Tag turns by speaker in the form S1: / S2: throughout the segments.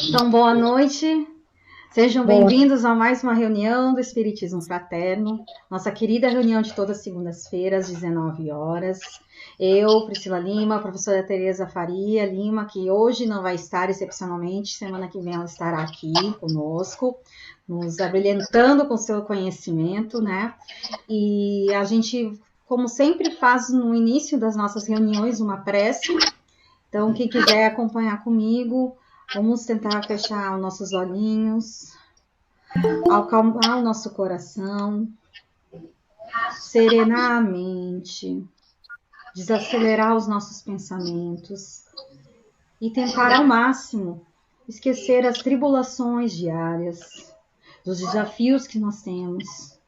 S1: Então, boa noite. Sejam bem-vindos a mais uma reunião do Espiritismo Fraterno, nossa querida reunião de todas as segundas-feiras, às 19 horas. Eu, Priscila Lima, a professora Tereza Faria Lima, que hoje não vai estar excepcionalmente, semana que vem ela estará aqui conosco, nos abrilhantando com seu conhecimento, né? E a gente, como sempre, faz no início das nossas reuniões uma prece. Então, quem quiser acompanhar comigo, vamos tentar fechar os nossos olhinhos, acalmar o nosso coração, serenar a mente, desacelerar os nossos pensamentos e tentar ao máximo esquecer as tribulações diárias, dos desafios que nós temos,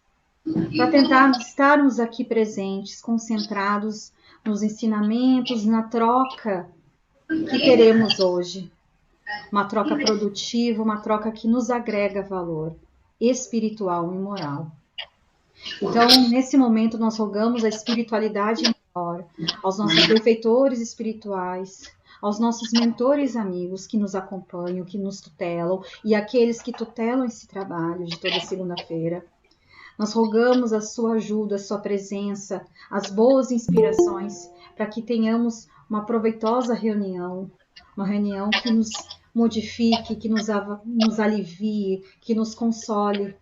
S1: para tentar estarmos aqui presentes, concentrados nos ensinamentos, na troca que teremos hoje. Uma troca produtiva, uma troca que nos agrega valor espiritual e moral. Então, nesse momento, nós rogamos a espiritualidade maior, aos nossos benfeitores espirituais, aos nossos mentores amigos que nos acompanham, que nos tutelam, e aqueles que tutelam esse trabalho de toda segunda-feira. Nós rogamos a sua ajuda, a sua presença, as boas inspirações, para que tenhamos uma proveitosa reunião, uma reunião que nos modifique, que nos alivie, que nos console,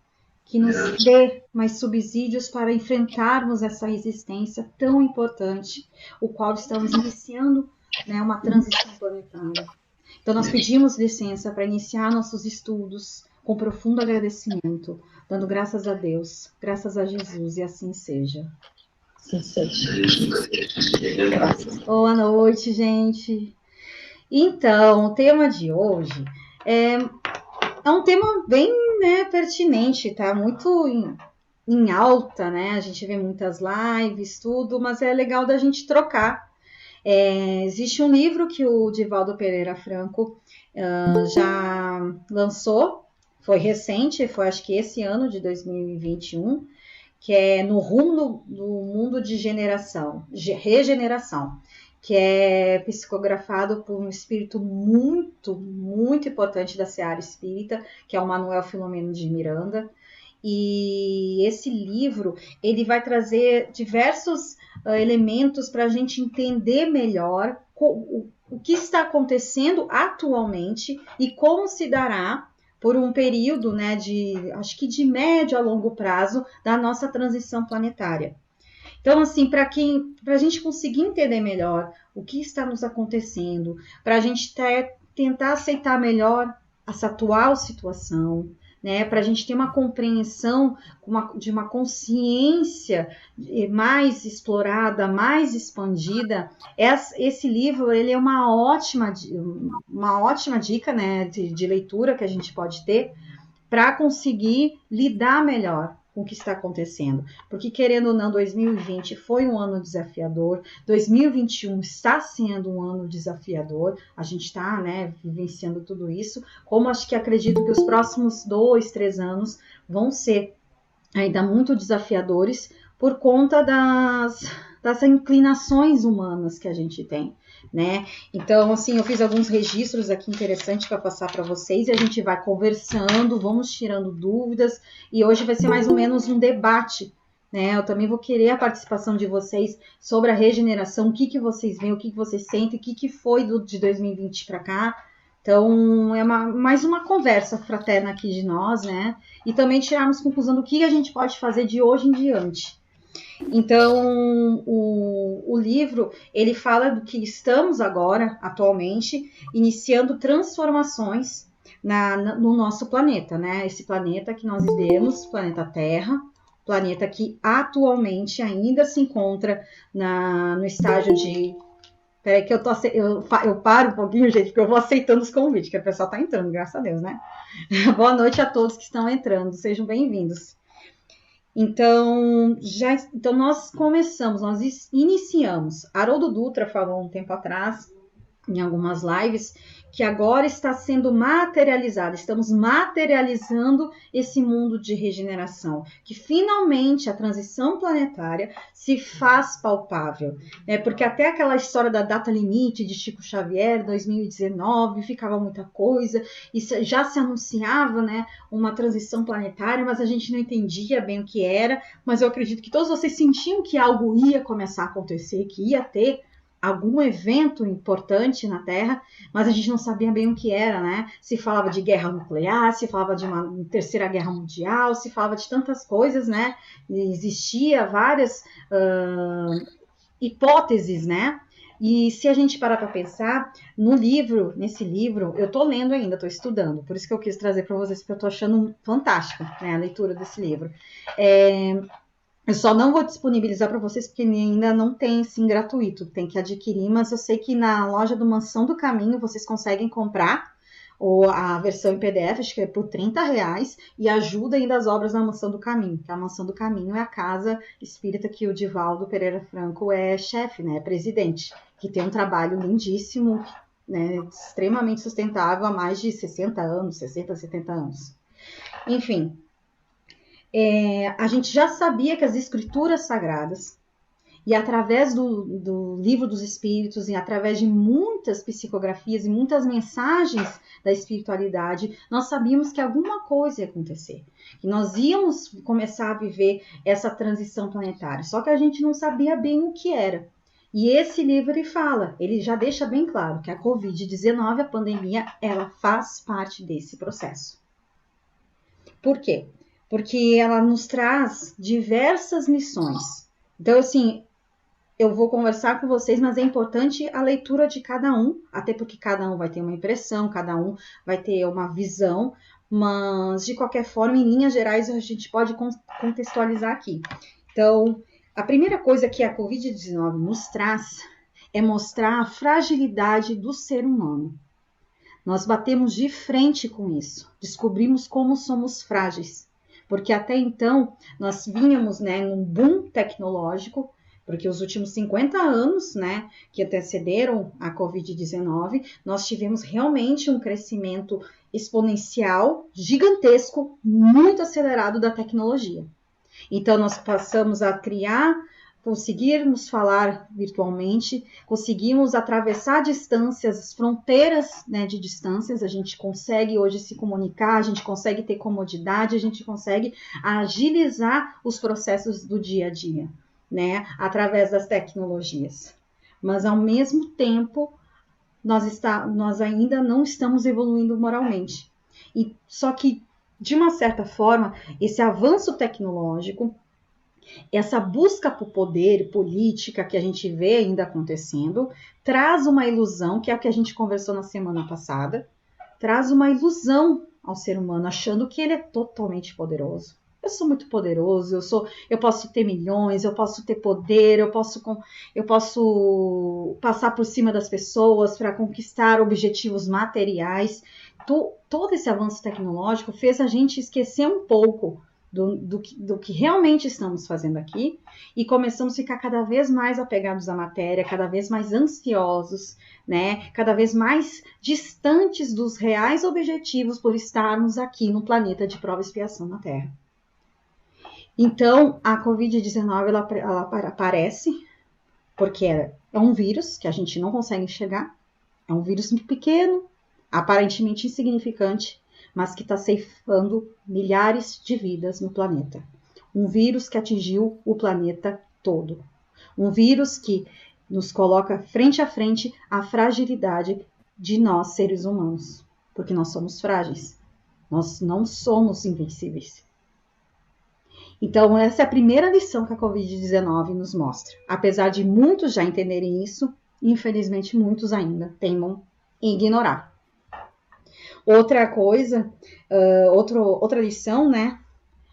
S1: que nos dê mais subsídios para enfrentarmos essa resistência tão importante, o qual estamos iniciando, né, uma transição planetária. Então, nós pedimos licença para iniciar nossos estudos com profundo agradecimento, dando graças a Deus, graças a Jesus, e assim seja. Boa noite, gente. Então, o tema de hoje é um tema bem, né, pertinente, tá muito em alta, né? A gente vê muitas lives, tudo, mas é legal da gente trocar. Existe um livro que o Divaldo Pereira Franco já lançou, foi recente, foi acho que esse ano de 2021, que é No Rumo do Mundo de Regeneração, que é psicografado por um espírito muito, muito importante da seara espírita, que é o Manuel Filomeno de Miranda. E esse livro, ele vai trazer diversos elementos para a gente entender melhor o que está acontecendo atualmente e como se dará por um período, né, acho que de médio a longo prazo da nossa transição planetária. Então, assim, para a gente conseguir entender melhor o que está nos acontecendo, para a gente tentar aceitar melhor essa atual situação, né, para a gente ter uma compreensão de uma consciência mais explorada, mais expandida, esse livro ele é uma ótima dica, né, de leitura que a gente pode ter para conseguir lidar melhor com o que está acontecendo. Porque, querendo ou não, 2020 foi um ano desafiador, 2021 está sendo um ano desafiador, a gente está, né, vivenciando tudo isso, como acho que acredito que os próximos 2, 3 anos vão ser ainda muito desafiadores por conta das inclinações humanas que a gente tem, né? Então, assim, eu fiz alguns registros aqui interessantes para passar para vocês e a gente vai conversando, vamos tirando dúvidas e hoje vai ser mais ou menos um debate, né? Eu também vou querer a participação de vocês sobre a regeneração, o que vocês veem, o que vocês sentem, o que foi de 2020 para cá. Então, é mais uma conversa fraterna aqui de nós, né? E também tirarmos conclusão do que a gente pode fazer de hoje em diante. Então, o livro, ele fala do que estamos agora, atualmente, iniciando transformações no nosso planeta, né? Esse planeta que nós vivemos, planeta Terra, planeta que atualmente ainda se encontra no estágio de... Peraí que eu paro um pouquinho, gente, porque eu vou aceitando os convites, que o pessoal tá entrando, graças a Deus, né? Boa noite a todos que estão entrando, sejam bem-vindos. Então, nós iniciamos. Haroldo Dutra falou um tempo atrás em algumas lives, que agora está sendo materializado, estamos materializando esse mundo de regeneração, que finalmente a transição planetária se faz palpável, né? Porque até aquela história da data limite de Chico Xavier, 2019, ficava muita coisa, e já se anunciava, né, uma transição planetária, mas a gente não entendia bem o que era, mas eu acredito que todos vocês sentiam que algo ia começar a acontecer, que ia ter algum evento importante na Terra, mas a gente não sabia bem o que era, né? Se falava de guerra nuclear, se falava de uma terceira guerra mundial, se falava de tantas coisas, né? Existia várias hipóteses, né? E se a gente parar para pensar, nesse livro, eu tô lendo ainda, tô estudando, por isso que eu quis trazer para vocês, porque eu tô achando fantástico, né, a leitura desse livro. Eu só não vou disponibilizar para vocês porque ainda não tem assim gratuito, tem que adquirir, mas eu sei que na loja do Mansão do Caminho vocês conseguem comprar ou a versão em PDF, acho que é por R$30, e ajuda ainda as obras da Mansão do Caminho, que a Mansão do Caminho é a casa espírita que o Divaldo Pereira Franco é chefe, né, é presidente, que tem um trabalho lindíssimo, né, extremamente sustentável há mais de 60 anos, 60, 70 anos. Enfim, a gente já sabia que as escrituras sagradas, e através do livro dos espíritos, e através de muitas psicografias e muitas mensagens da espiritualidade, nós sabíamos que alguma coisa ia acontecer, que nós íamos começar a viver essa transição planetária, só que a gente não sabia bem o que era. E esse livro ele já deixa bem claro que a Covid-19, a pandemia, ela faz parte desse processo. Por quê? Porque ela nos traz diversas lições. Então, assim, eu vou conversar com vocês, mas é importante a leitura de cada um, até porque cada um vai ter uma impressão, cada um vai ter uma visão, mas de qualquer forma, em linhas gerais, a gente pode contextualizar aqui. Então, a primeira coisa que a Covid-19 nos traz é mostrar a fragilidade do ser humano. Nós batemos de frente com isso, descobrimos como somos frágeis. Porque até então nós vínhamos, né, num boom tecnológico, porque os últimos 50 anos, né, que antecederam a Covid-19, nós tivemos realmente um crescimento exponencial, gigantesco, muito acelerado da tecnologia. Então nós passamos a criar, conseguirmos falar virtualmente, conseguimos atravessar distâncias, fronteiras, né, de distâncias, a gente consegue hoje se comunicar, a gente consegue ter comodidade, a gente consegue agilizar os processos do dia a dia, né, através das tecnologias. Mas ao mesmo tempo, nós ainda não estamos evoluindo moralmente. E só que, de uma certa forma, esse avanço tecnológico, essa busca por poder política que a gente vê ainda acontecendo, traz uma ilusão, que é o que a gente conversou na semana passada, traz uma ilusão ao ser humano, achando que ele é totalmente poderoso. Eu sou muito poderoso, eu posso ter milhões, eu posso ter poder, eu posso passar por cima das pessoas para conquistar objetivos materiais. Todo esse avanço tecnológico fez a gente esquecer um pouco do que realmente estamos fazendo aqui, e começamos a ficar cada vez mais apegados à matéria, cada vez mais ansiosos, né? Cada vez mais distantes dos reais objetivos por estarmos aqui no planeta de prova e expiação na Terra. Então, a Covid-19 ela aparece porque é um vírus que a gente não consegue enxergar, é um vírus muito pequeno, aparentemente insignificante, mas que está ceifando milhares de vidas no planeta. Um vírus que atingiu o planeta todo. Um vírus que nos coloca frente a frente a fragilidade de nós, seres humanos. Porque nós somos frágeis. Nós não somos invencíveis. Então, essa é a primeira lição que a Covid-19 nos mostra. Apesar de muitos já entenderem isso, infelizmente muitos ainda teimam em ignorar. Outra coisa, outra lição, né,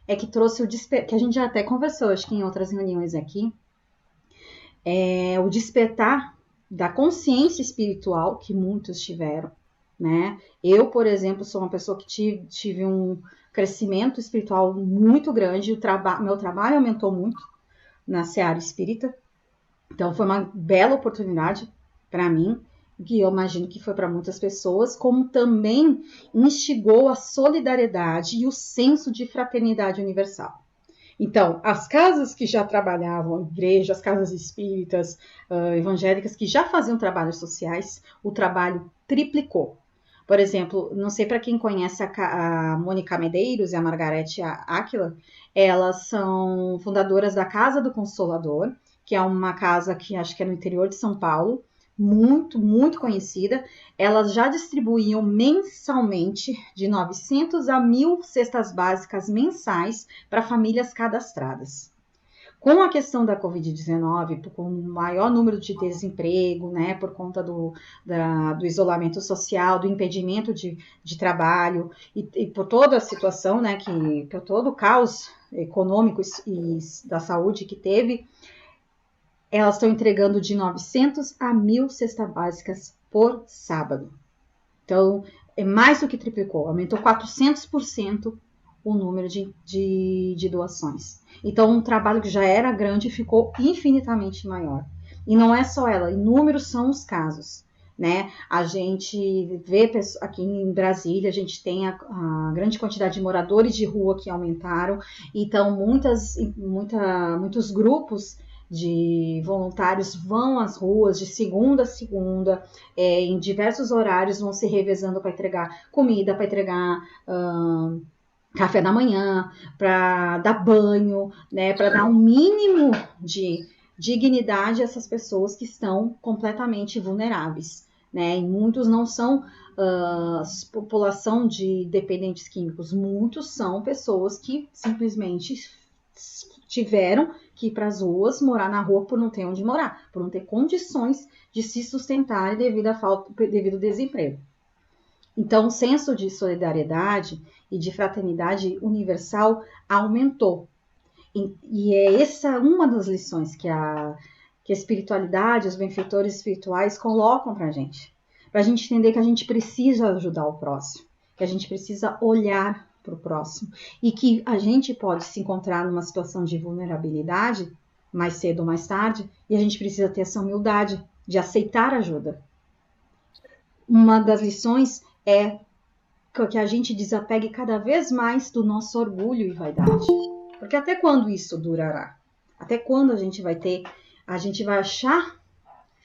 S1: é que trouxe que a gente já até conversou, acho que em outras reuniões aqui, é o despertar da consciência espiritual que muitos tiveram, né? Eu, por exemplo, sou uma pessoa que tive um crescimento espiritual muito grande, meu trabalho aumentou muito na seara espírita, então foi uma bela oportunidade para mim, que eu imagino que foi para muitas pessoas, como também instigou a solidariedade e o senso de fraternidade universal. Então, as casas que já trabalhavam, igrejas, as casas espíritas, evangélicas, que já faziam trabalhos sociais, o trabalho triplicou. Por exemplo, não sei para quem conhece a Mônica Medeiros e a Margarete Áquila, elas são fundadoras da Casa do Consolador, que é uma casa que acho que é no interior de São Paulo, muito, muito conhecida. Elas já distribuíam mensalmente de 900 a 1.000 cestas básicas mensais para famílias cadastradas. Com a questão da Covid-19, com o maior número de desemprego, né, por conta do isolamento social, do impedimento de trabalho e por toda a situação, né, por todo o caos econômico e da saúde que teve, elas estão entregando de 900 a 1.000 cestas básicas por sábado. Então, é mais do que triplicou, aumentou 400% o número de doações. Então, um trabalho que já era grande ficou infinitamente maior. E não é só ela, inúmeros são os casos, né? A gente vê aqui em Brasília, a gente tem a grande quantidade de moradores de rua que aumentaram, então muitos grupos de voluntários vão às ruas de segunda a segunda, em diversos horários, vão se revezando para entregar comida, para entregar café da manhã, para dar banho, né, para dar um mínimo de dignidade a essas pessoas que estão completamente vulneráveis, né? E muitos não são população de dependentes químicos, muitos são pessoas que simplesmente tiveram que ir para as ruas, morar na rua por não ter onde morar, por não ter condições de se sustentar devido ao desemprego. Então, o senso de solidariedade e de fraternidade universal aumentou. E é essa uma das lições que a espiritualidade, os benfeitores espirituais colocam para a gente entender que a gente precisa ajudar o próximo, que a gente precisa olhar para o próximo e que a gente pode se encontrar numa situação de vulnerabilidade mais cedo ou mais tarde e a gente precisa ter essa humildade de aceitar ajuda. Uma das lições é que a gente desapegue cada vez mais do nosso orgulho e vaidade. Porque até quando isso durará? Até quando a gente vai achar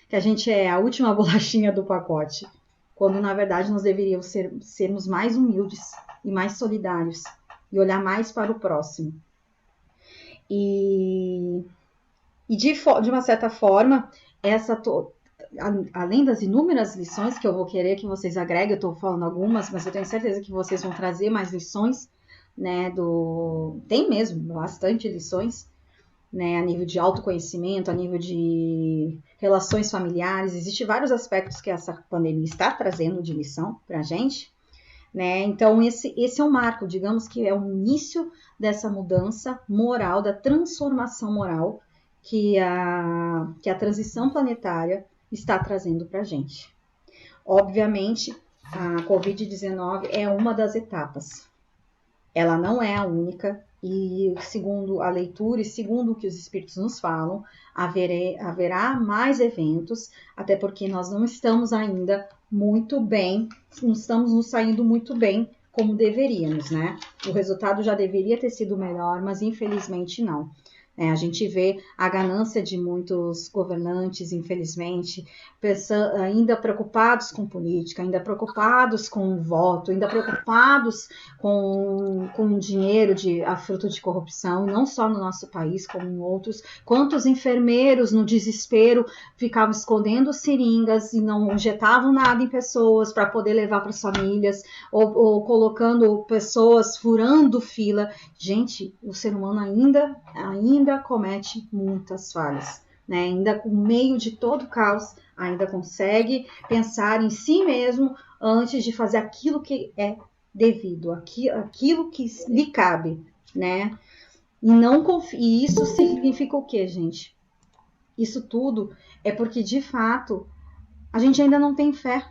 S1: que a gente é a última bolachinha do pacote, quando na verdade nós deveríamos sermos mais humildes e mais solidários e olhar mais para o próximo. E de uma certa forma, além das inúmeras lições que eu vou querer que vocês agreguem, eu estou falando algumas, mas eu tenho certeza que vocês vão trazer mais lições, né? Tem mesmo bastante lições, né? A nível de autoconhecimento, a nível de relações familiares, existem vários aspectos que essa pandemia está trazendo de lição para a gente, né? Então esse é um marco, digamos que é o início dessa mudança moral, da transformação moral que a transição planetária está trazendo para a gente. Obviamente, a Covid-19 é uma das etapas. Ela não é a única e, segundo a leitura e segundo o que os espíritos nos falam, haverá mais eventos, até porque nós não estamos ainda muito bem, não estamos nos saindo muito bem como deveríamos, né? O resultado já deveria ter sido melhor, mas infelizmente não. A gente vê a ganância de muitos governantes, infelizmente, ainda preocupados com política, ainda preocupados com o voto, ainda preocupados com dinheiro a fruto de corrupção, não só no nosso país, como em outros. Quantos enfermeiros, no desespero, ficavam escondendo seringas e não injetavam nada em pessoas para poder levar para as famílias, ou colocando pessoas furando fila. Gente, o ser humano ainda comete muitas falhas, né? Ainda no meio de todo o caos, ainda consegue pensar em si mesmo antes de fazer aquilo que é devido, aquilo que lhe cabe, né? E isso significa o quê, gente? Isso tudo é porque, de fato, a gente ainda não tem fé.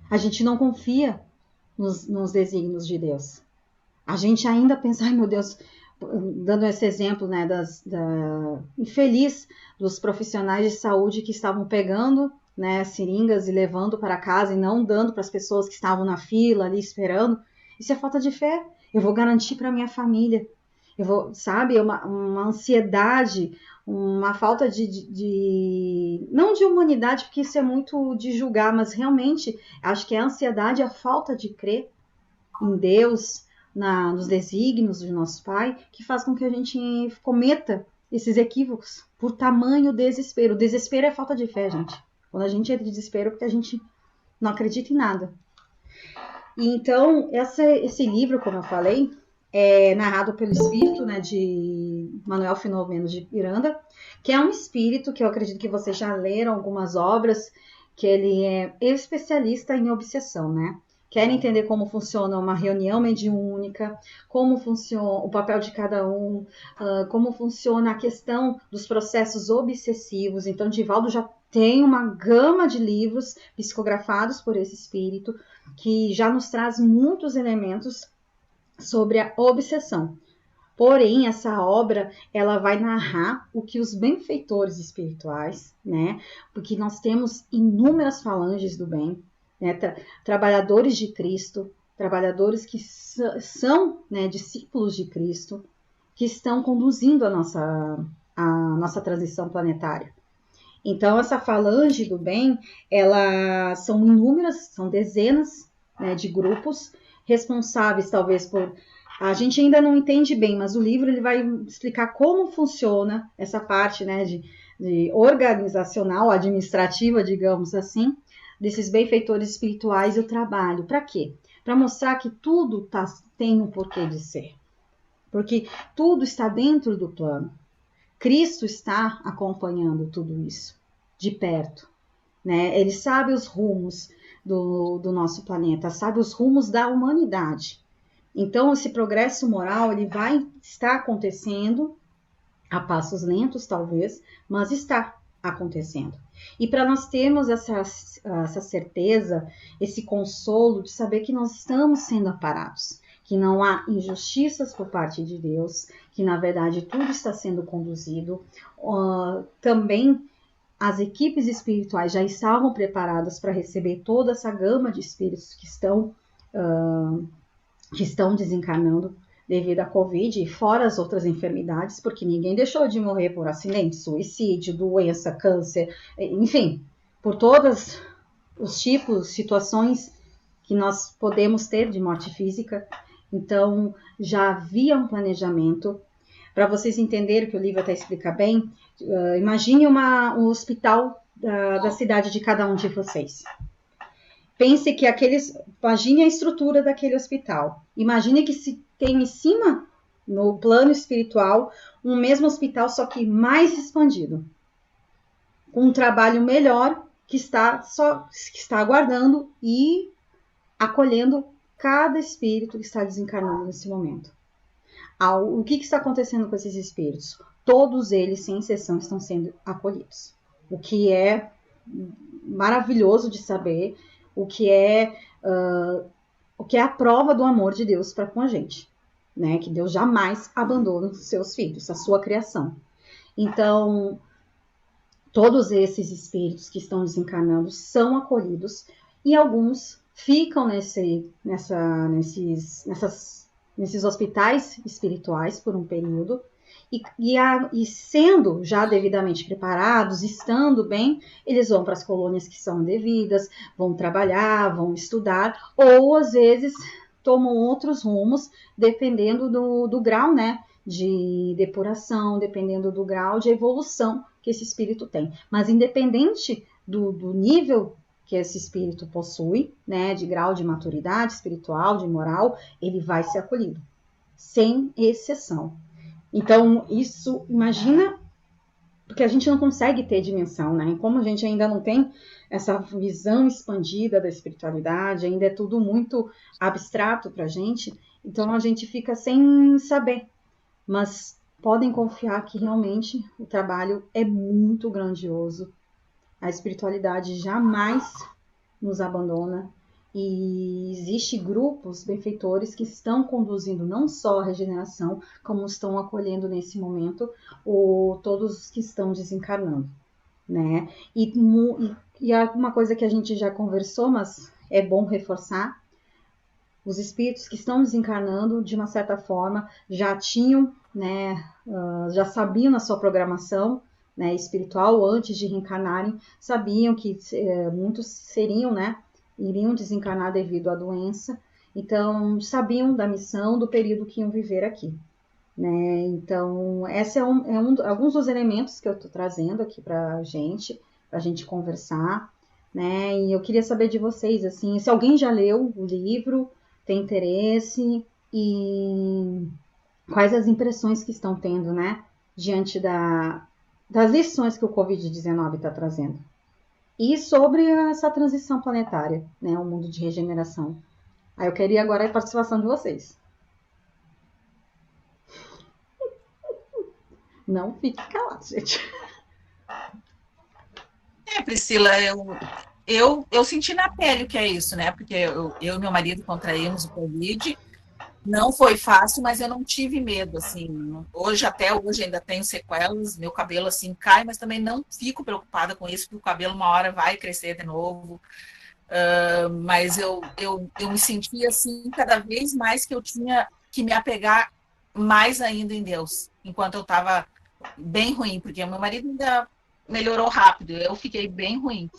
S1: A gente não confia nos desígnios de Deus. A gente ainda pensa, ai meu Deus, dando esse exemplo, né, infeliz dos profissionais de saúde que estavam pegando né, seringas e levando para casa e não dando para as pessoas que estavam na fila ali esperando, isso é falta de fé. Eu vou garantir para minha família. Eu vou, sabe, uma ansiedade, uma falta não de humanidade, porque isso é muito de julgar, mas realmente acho que é a ansiedade, a falta de crer em Deus, nos desígnios de nosso Pai, que faz com que a gente cometa esses equívocos por tamanho desespero. O desespero é falta de fé, gente. Quando a gente entra em desespero, é porque a gente não acredita em nada. E então, esse livro, como eu falei, é narrado pelo espírito, né, de Manuel Filomeno de Miranda, que é um espírito que eu acredito que vocês já leram algumas obras, que ele é especialista em obsessão, né? Quer entender como funciona uma reunião mediúnica, como funciona o papel de cada um, como funciona a questão dos processos obsessivos. Então, Divaldo já tem uma gama de livros psicografados por esse espírito, que já nos traz muitos elementos sobre a obsessão. Porém, essa obra, ela vai narrar o que os benfeitores espirituais, né? Porque nós temos inúmeras falanges do bem, né? Trabalhadores de Cristo, trabalhadores que são, né, discípulos de Cristo, que estão conduzindo a nossa transição planetária. Então, essa falange do bem, elas são inúmeras, são dezenas, né, de grupos responsáveis, talvez, por... A gente ainda não entende bem, mas o livro ele vai explicar como funciona essa parte, né, de organizacional, administrativa, digamos assim, desses benfeitores espirituais e o trabalho. Para quê? Para mostrar que tudo tem um porquê de ser. Porque tudo está dentro do plano. Cristo está acompanhando tudo isso de perto, né? Ele sabe os rumos do nosso planeta, sabe os rumos da humanidade. Então, esse progresso moral ele vai estar acontecendo a passos lentos, talvez, mas está acontecendo. E para nós termos essa certeza, esse consolo de saber que nós estamos sendo amparados, que não há injustiças por parte de Deus, que na verdade tudo está sendo conduzido. Também as equipes espirituais já estavam preparadas para receber toda essa gama de espíritos que estão desencarnando devido à Covid, e fora as outras enfermidades, porque ninguém deixou de morrer por acidente, suicídio, doença, câncer, enfim, por todos os tipos, situações que nós podemos ter de morte física. Então, já havia um planejamento. Para vocês entenderem que o livro até explica bem, imagine um hospital da cidade de cada um de vocês. Pense que imagine a estrutura daquele hospital. Imagine que se tem em cima, no plano espiritual, um mesmo hospital, só que mais expandido. Com um trabalho melhor que está aguardando e acolhendo cada espírito que está desencarnando nesse momento. O que está acontecendo com esses espíritos? Todos eles, sem exceção, estão sendo acolhidos. O que é maravilhoso de saber, o que é a prova do amor de Deus para com a gente, né? Que Deus jamais abandona os seus filhos, a sua criação. Então, todos esses espíritos que estão desencarnando são acolhidos e alguns ficam nesses hospitais espirituais por um período e sendo já devidamente preparados, estando bem, eles vão para as colônias que são devidas, vão trabalhar, vão estudar, ou às vezes tomam outros rumos, dependendo do grau, né, de depuração, dependendo do grau de evolução que esse espírito tem. Mas independente do nível que esse espírito possui, né, de grau de maturidade espiritual, de moral, ele vai ser acolhido, sem exceção. Então, isso, imagina, porque a gente não consegue ter dimensão, né? Como a gente ainda não tem essa visão expandida da espiritualidade, ainda é tudo muito abstrato pra gente, então a gente fica sem saber. Mas podem confiar que realmente o trabalho é muito grandioso. A espiritualidade jamais nos abandona. E existem grupos benfeitores que estão conduzindo não só a regeneração, como estão acolhendo nesse momento todos os que estão desencarnando, né? E E é uma coisa que a gente já conversou, mas é bom reforçar, os espíritos que estão desencarnando, de uma certa forma, já tinham, né, já sabiam na sua programação, né, espiritual, antes de reencarnarem, sabiam que muitos seriam, né, iriam desencarnar devido à doença, então sabiam da missão, do período que iam viver aqui. Né? Então, esse alguns dos elementos que eu estou trazendo aqui para a gente conversar, né? E eu queria saber de vocês, assim, se alguém já leu o livro, tem interesse e quais as impressões que estão tendo, né? Diante das lições que o Covid-19 está trazendo. E sobre essa transição planetária, né? O mundo de regeneração. Aí eu queria agora a participação de vocês. Não fique calado, gente.
S2: Priscila, eu senti na pele o que é isso, né? Porque eu e meu marido contraímos o Covid. Não foi fácil, mas eu não tive medo, assim. Hoje, até hoje, ainda tenho sequelas. Meu cabelo, assim, cai, mas também não fico preocupada com isso, porque o cabelo uma hora vai crescer de novo. Mas eu me sentia, assim, cada vez mais que eu tinha que me apegar mais ainda em Deus, enquanto eu estava bem ruim, porque meu marido ainda melhorou rápido, eu fiquei bem ruim.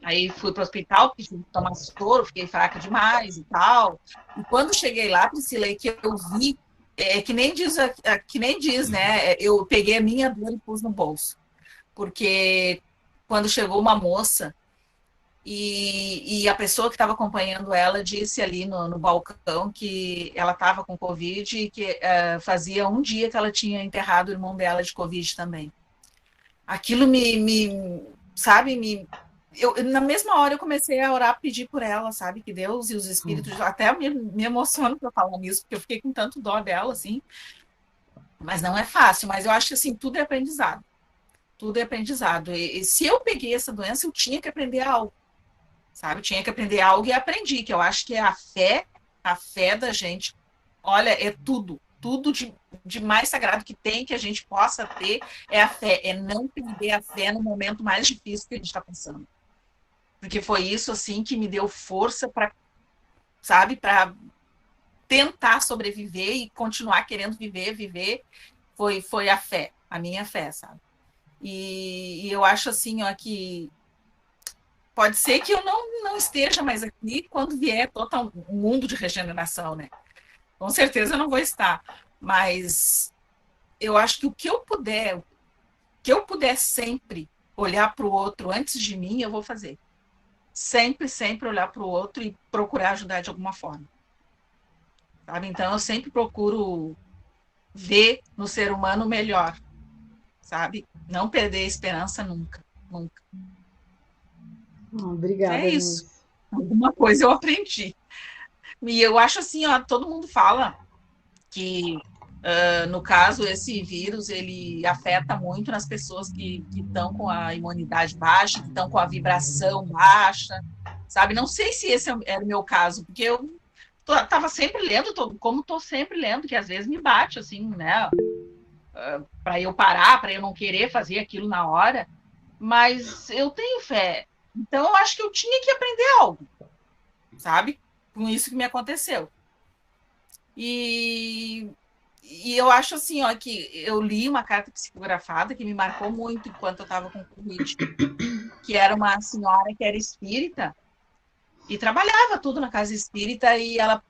S2: Aí fui para o hospital, tive que tomar soro, fiquei fraca demais e tal. E quando cheguei lá, Priscila, que eu vi, que nem diz, né? Eu peguei a minha dor e pus no bolso. Porque quando chegou uma moça e a pessoa que estava acompanhando ela disse ali no balcão que ela estava com Covid e que fazia um dia que ela tinha enterrado o irmão dela de Covid também. Aquilo sabe, na mesma hora eu comecei a orar, pedir por ela, sabe, que Deus e os espíritos, até me emociono para falar nisso, porque eu fiquei com tanto dó dela, assim, mas não é fácil, mas eu acho que, assim, tudo é aprendizado, e se eu peguei essa doença, eu tinha que aprender algo, sabe, eu tinha que aprender algo e aprendi, que eu acho que é a fé da gente, olha, é tudo de mais sagrado que tem, que a gente possa ter, é a fé, é não perder a fé no momento mais difícil que a gente está passando. Porque foi isso, assim, que me deu força para, sabe, para tentar sobreviver e continuar querendo viver. Foi a fé, a minha fé, sabe? E eu acho, assim, ó, que pode ser que eu não esteja mais aqui quando vier todo um mundo de regeneração, né? Com certeza eu não vou estar. Mas eu acho que o que eu puder sempre olhar para o outro antes de mim, eu vou fazer. Sempre olhar para o outro e procurar ajudar de alguma forma. Sabe? Então, eu sempre procuro ver no ser humano o melhor, sabe? Não perder a esperança nunca, nunca. É
S1: Obrigada,
S2: isso.
S1: Denise.
S2: Alguma coisa eu aprendi. E eu acho assim, ó, todo mundo fala que, no caso, esse vírus, ele afeta muito nas pessoas que estão com a imunidade baixa, que estão com a vibração baixa, sabe? Não sei se esse era o meu caso, porque eu tava sempre lendo, como estou sempre lendo, que às vezes me bate, assim, né? Para eu parar, para eu não querer fazer aquilo na hora, mas eu tenho fé. Então, eu acho que eu tinha que aprender algo, sabe? Com isso que me aconteceu. E, e eu acho assim, ó, que eu li uma carta psicografada que me marcou muito enquanto eu estava com Covid, que era uma senhora que era espírita e trabalhava tudo na casa espírita e ela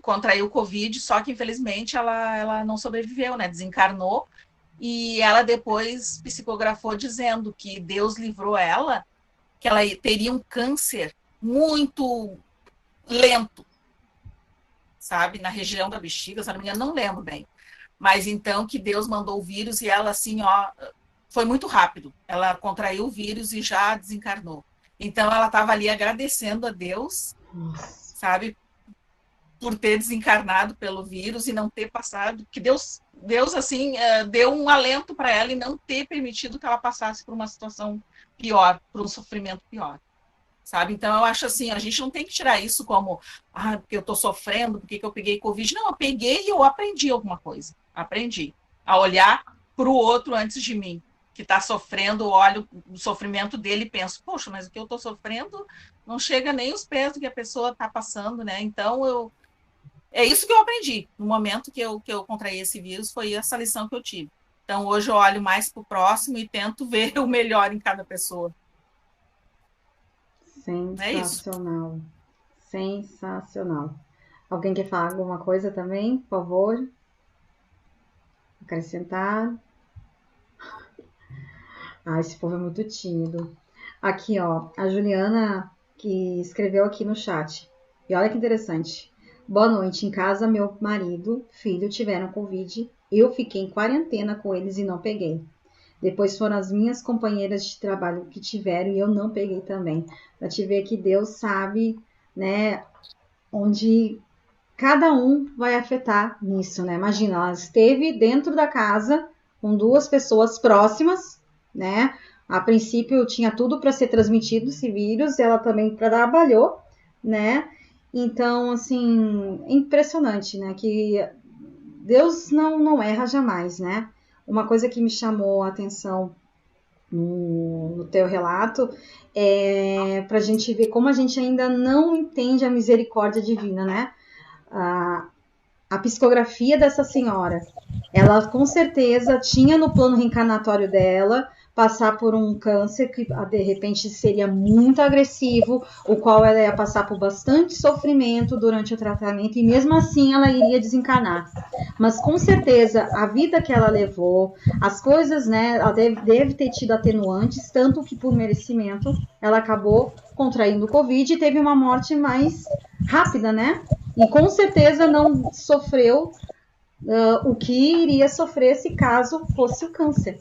S2: contraiu Covid, só que infelizmente ela não sobreviveu, né? Desencarnou. E ela depois psicografou dizendo que Deus livrou ela, que ela teria um câncer muito lento, sabe? Na região da bexiga, se não me engano, não lembro bem. Mas então que Deus mandou o vírus e ela, assim, ó, foi muito rápido. Ela contraiu o vírus e já desencarnou. Então ela estava ali agradecendo a Deus,
S1: Nossa.
S2: sabe? Por ter desencarnado pelo vírus e não ter passado, que Deus assim, deu um alento para ela e não ter permitido que ela passasse por uma situação pior, por um sofrimento pior, sabe? Então eu acho assim, a gente não tem que tirar isso como, porque eu estou sofrendo, porque eu peguei Covid. Não, eu peguei e eu aprendi alguma coisa, aprendi a olhar para o outro antes de mim, que está sofrendo, olho o sofrimento dele e penso, poxa, mas o que eu estou sofrendo não chega nem aos pés do que a pessoa está passando, né? Então, é isso que eu aprendi. No momento que eu contraí esse vírus, foi essa lição que eu tive. Então, hoje eu olho mais para o próximo e tento ver o melhor em cada pessoa. É isso.
S1: Sensacional. Sensacional. Alguém quer falar alguma coisa também, por favor? Acrescentar? Ah, esse povo é muito tímido. Aqui, ó, a Juliana que escreveu aqui no chat. E olha que interessante. Boa noite. Em casa, meu marido, filho tiveram Covid. Eu fiquei em quarentena com eles e não peguei. Depois foram as minhas companheiras de trabalho que tiveram e eu não peguei também. Pra te ver que Deus sabe, né, onde cada um vai afetar nisso, né? Imagina, ela esteve dentro da casa com duas pessoas próximas, né? A princípio tinha tudo para ser transmitido esse vírus, ela também trabalhou, né? Então, assim, impressionante, né? Que Deus não erra jamais, né? Uma coisa que me chamou a atenção no teu relato é para a gente ver como a gente ainda não entende a misericórdia divina, né? A psicografia dessa senhora, ela com certeza tinha no plano reencarnatório dela passar por um câncer que de repente seria muito agressivo, o qual ela ia passar por bastante sofrimento durante o tratamento e mesmo assim ela iria desencarnar. Mas com certeza a vida que ela levou, as coisas, né, ela deve ter tido atenuantes, tanto que por merecimento ela acabou contraindo o Covid e teve uma morte mais rápida, né? E com certeza não sofreu o que iria sofrer se caso fosse o câncer.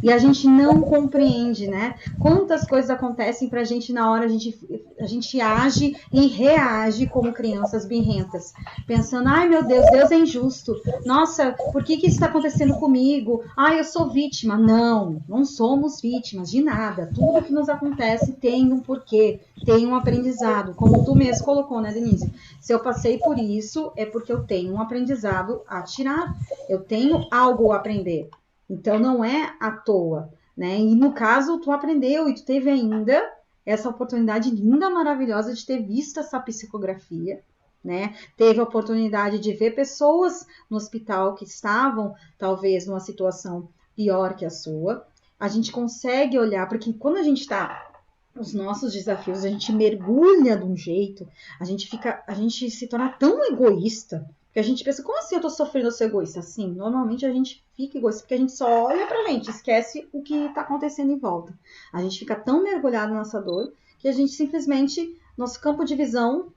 S1: E a gente não compreende, né? Quantas coisas acontecem pra gente na hora, a gente age e reage como crianças birrentas. Pensando, ai meu Deus, Deus é injusto. Nossa, por que isso está acontecendo comigo? Ai, eu sou vítima. Não, não somos vítimas de nada. Tudo que nos acontece tem um porquê, tem um aprendizado. Como tu mesmo colocou, né, Denise? Se eu passei por isso, é porque eu tenho um aprendizado a tirar. Eu tenho algo a aprender. Então, não é à toa, né? E no caso, tu aprendeu e tu teve ainda essa oportunidade linda, maravilhosa de ter visto essa psicografia, né? Teve a oportunidade de ver pessoas no hospital que estavam, talvez, numa situação pior que a sua. A gente consegue olhar, porque quando a gente está nos nossos desafios, a gente mergulha de um jeito, a gente se torna tão egoísta, que a gente pensa, como assim eu tô sofrendo, eu sou egoísta? Assim, normalmente a gente fica egoísta, porque a gente só olha pra gente, esquece o que tá acontecendo em volta. A gente fica tão mergulhado nessa dor, que a gente simplesmente, nosso campo de visão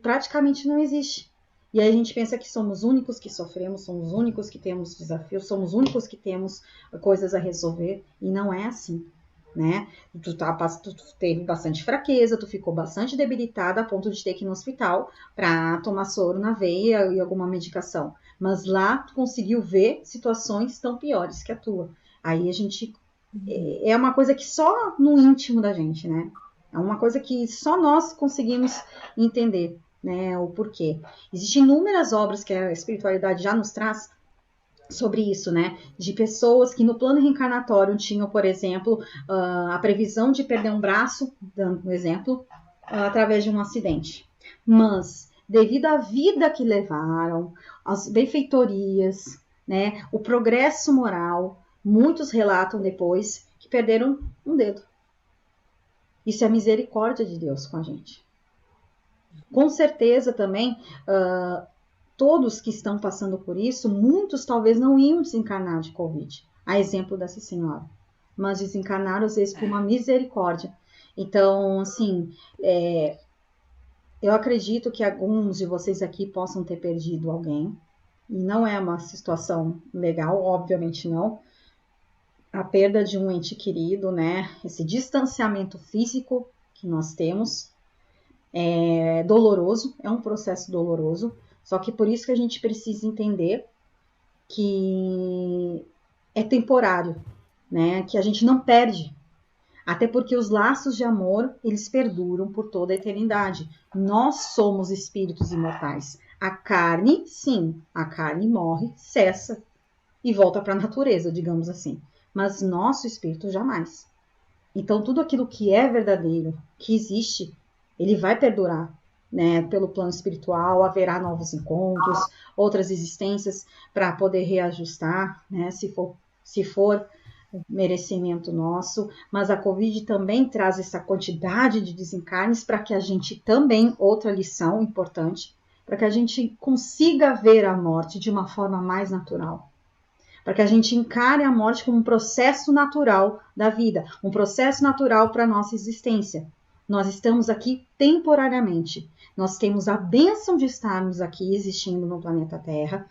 S1: praticamente não existe. E aí a gente pensa que somos únicos que sofremos, somos únicos que temos desafios, somos únicos que temos coisas a resolver, e não é assim. Né? Tu teve bastante fraqueza, tu ficou bastante debilitada a ponto de ter que ir no hospital para tomar soro na veia e alguma medicação. Mas lá tu conseguiu ver situações tão piores que a tua. Aí a gente é uma coisa que só no íntimo da gente, né? É uma coisa que só nós conseguimos entender, né? O porquê. Existem inúmeras obras que a espiritualidade já nos traz sobre isso, né? De pessoas que no plano reencarnatório tinham, por exemplo, a previsão de perder um braço, dando um exemplo, através de um acidente. Mas, devido à vida que levaram, as benfeitorias, né? O progresso moral, muitos relatam depois que perderam um dedo. Isso é a misericórdia de Deus com a gente. Com certeza também todos que estão passando por isso, muitos talvez não iam desencarnar de Covid, a exemplo dessa senhora, mas desencarnaram às vezes por uma misericórdia. Então, assim, eu acredito que alguns de vocês aqui possam ter perdido alguém, e não é uma situação legal, obviamente não, a perda de um ente querido, né, esse distanciamento físico que nós temos, é doloroso, é um processo doloroso, só que por isso que a gente precisa entender que é temporário, né? Que a gente não perde. Até porque os laços de amor, eles perduram por toda a eternidade. Nós somos espíritos imortais. A carne, sim, a carne morre, cessa e volta para a natureza, digamos assim. mas nosso espírito jamais. Então, tudo aquilo que é verdadeiro, que existe, ele vai perdurar, né? Pelo plano espiritual, haverá novos encontros, outras existências para poder reajustar, né? Se for merecimento nosso, mas a Covid também traz essa quantidade de desencarnes para que a gente também, outra lição importante, para que a gente consiga ver a morte de uma forma mais natural. Para que a gente encare a morte como um processo natural da vida, um processo natural para a nossa existência. Nós estamos aqui temporariamente. Nós temos a bênção de estarmos aqui existindo no planeta Terra,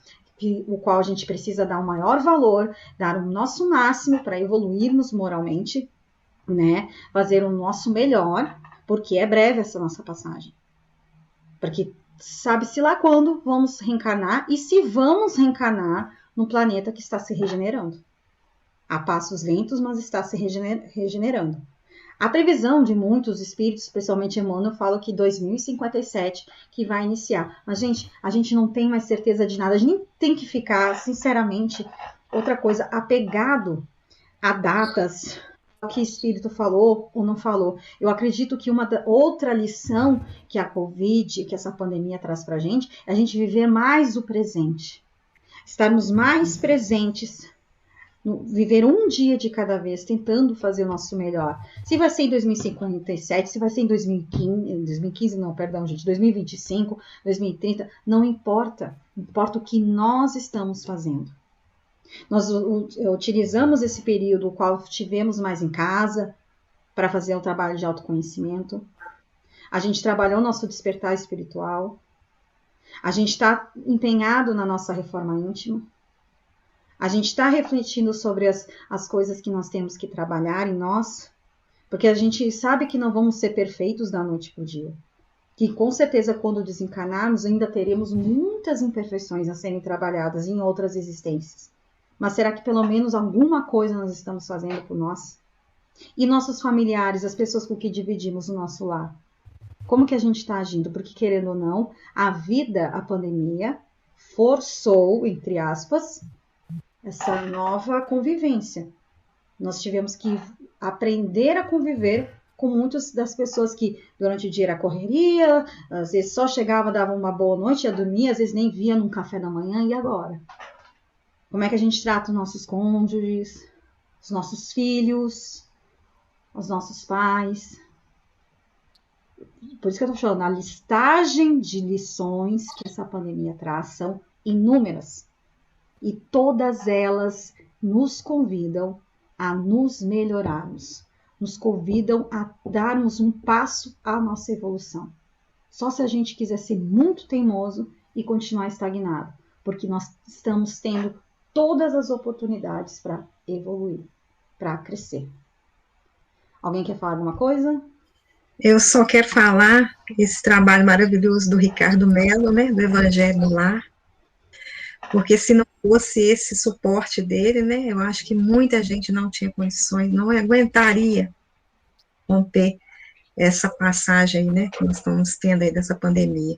S1: o qual a gente precisa dar o maior valor, dar o nosso máximo para evoluirmos moralmente, né? Fazer o nosso melhor, porque é breve essa nossa passagem. Porque sabe-se lá quando vamos reencarnar e se vamos reencarnar no planeta que está se regenerando. A passos lentos, mas está se regenerando. A previsão de muitos espíritos, especialmente Emmanuel, fala que 2057 que vai iniciar. Mas, gente, a gente não tem mais certeza de nada. A gente nem tem que ficar, sinceramente, outra coisa, apegado a datas, o que o espírito falou ou não falou. Eu acredito que outra lição que a Covid, que essa pandemia traz para a gente viver mais o presente. Estarmos mais presentes, viver um dia de cada vez, tentando fazer o nosso melhor. Se vai ser em 2057, se vai ser em 2025, 2030, não importa. Importa o que nós estamos fazendo. Nós utilizamos esse período, o qual tivemos mais em casa, para fazer um trabalho de autoconhecimento. A gente trabalhou nosso despertar espiritual. A gente está empenhado na nossa reforma íntima. A gente está refletindo sobre as coisas que nós temos que trabalhar em nós, porque a gente sabe que não vamos ser perfeitos da noite para o dia. Que com certeza quando desencarnarmos ainda teremos muitas imperfeições a serem trabalhadas em outras existências. Mas será que pelo menos alguma coisa nós estamos fazendo por nós? E nossos familiares, as pessoas com que dividimos o nosso lar? Como que a gente está agindo? Porque querendo ou não, a vida, a pandemia, forçou, entre aspas, essa nova convivência. Nós tivemos que aprender a conviver com muitas das pessoas que durante o dia era correria, às vezes só chegava, dava uma boa noite, ia dormir, às vezes nem via num café da manhã, e agora? Como é que a gente trata os nossos cônjuges, os nossos filhos, os nossos pais? Por isso que eu estou falando, a listagem de lições que essa pandemia traz são inúmeras. E todas elas nos convidam a nos melhorarmos, nos convidam a darmos um passo à nossa evolução. Só se a gente quiser ser muito teimoso e continuar estagnado, porque nós estamos tendo todas as oportunidades para evoluir, para crescer. Alguém quer falar alguma coisa?
S3: Eu só quero falar esse trabalho maravilhoso do Ricardo Mello, né, do Evangelho no Lar, porque se não fosse esse suporte dele, né, eu acho que muita gente não tinha condições, não aguentaria romper essa passagem, né, que nós estamos tendo aí dessa pandemia.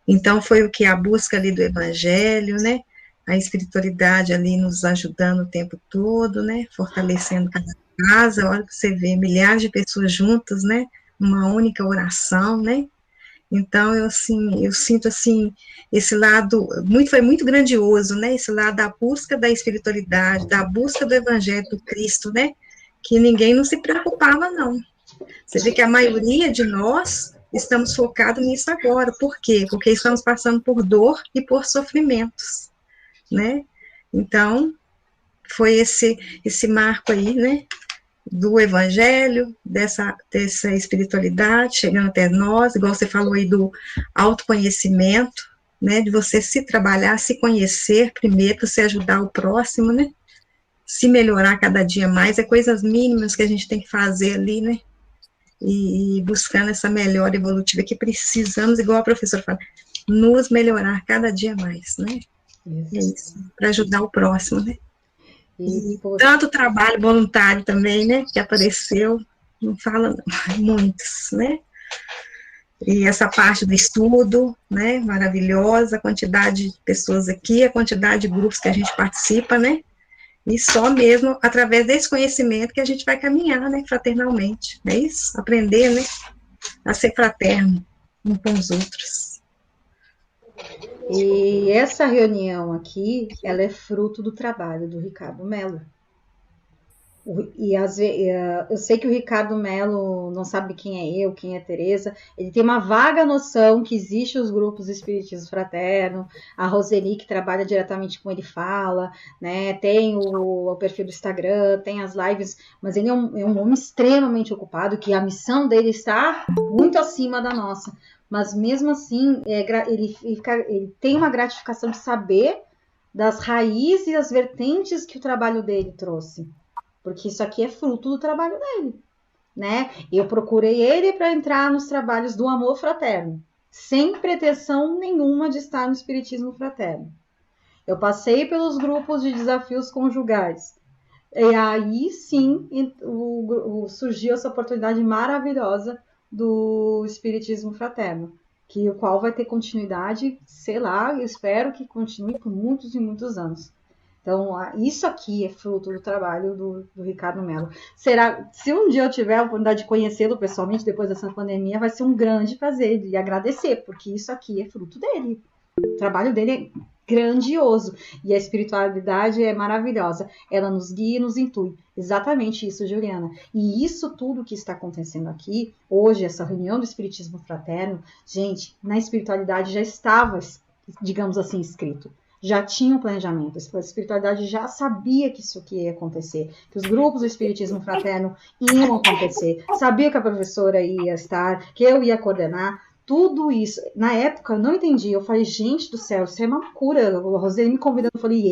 S3: Então, foi o que? A busca ali do Evangelho, né, a espiritualidade ali nos ajudando o tempo todo, né, fortalecendo cada casa, a hora que você vê milhares de pessoas juntas, né, uma única oração, né, então, eu sinto, assim, esse lado, foi muito grandioso, né, esse lado da busca da espiritualidade, da busca do Evangelho do Cristo, né, que ninguém não se preocupava, não. Você vê que a maioria de nós estamos focados nisso agora. Por quê? Porque estamos passando por dor e por sofrimentos, né, então, foi esse marco aí, né, do Evangelho, dessa espiritualidade chegando até nós, igual você falou aí do autoconhecimento, né, de você se trabalhar, se conhecer primeiro, para você ajudar o próximo, né, se melhorar cada dia mais, é coisas mínimas que a gente tem que fazer ali, né, e buscando essa melhora evolutiva que precisamos, igual a professora fala, nos melhorar cada dia mais, né, é isso, para ajudar o próximo, né. E tanto trabalho voluntário também, né, que apareceu, não fala não, muitos, né, e essa parte do estudo, né, maravilhosa, a quantidade de pessoas aqui, a quantidade de grupos que a gente participa, né, E só mesmo através desse conhecimento que a gente vai caminhar, né, fraternalmente, não é isso? Aprender, né, a ser fraterno uns com os outros.
S1: E essa reunião aqui, ela é fruto do trabalho do Ricardo Mello. Eu sei que o Ricardo Mello não sabe quem é eu, quem é Tereza. Ele tem uma vaga noção que existe os grupos Espiritismo Fraterno. A Roseli, que trabalha diretamente com ele, fala, né? Tem o perfil do Instagram, tem as lives, mas ele é um homem extremamente ocupado, que a missão dele está muito acima da nossa. Mas mesmo assim, ele tem uma gratificação de saber das raízes e as vertentes que o trabalho dele trouxe. Porque isso aqui é fruto do trabalho dele, né? Eu procurei ele para entrar nos trabalhos do amor fraterno, sem pretensão nenhuma de estar no espiritismo fraterno. Eu passei pelos grupos de desafios conjugais. E aí sim surgiu essa oportunidade maravilhosa do espiritismo fraterno, o qual vai ter continuidade, sei lá, eu espero que continue por muitos e muitos anos. Então, isso aqui é fruto do trabalho do Ricardo Mello. Se um dia eu tiver a oportunidade de conhecê-lo pessoalmente, depois dessa pandemia, vai ser um grande prazer e agradecer, porque isso aqui é fruto dele. O trabalho dele é grandioso e a espiritualidade é maravilhosa. Ela nos guia e nos intui. Exatamente isso, Juliana. E isso tudo que está acontecendo aqui, hoje, essa reunião do Espiritismo Fraterno, gente, na espiritualidade já estava, digamos assim, escrito. Já tinha um planejamento, a espiritualidade já sabia que isso aqui ia acontecer, que os grupos do Espiritismo Fraterno iam acontecer, sabia que a professora ia estar, que eu ia coordenar, tudo isso. Na época eu não entendi, eu falei, gente do céu, isso é uma loucura. A Roseli me convidando, eu falei,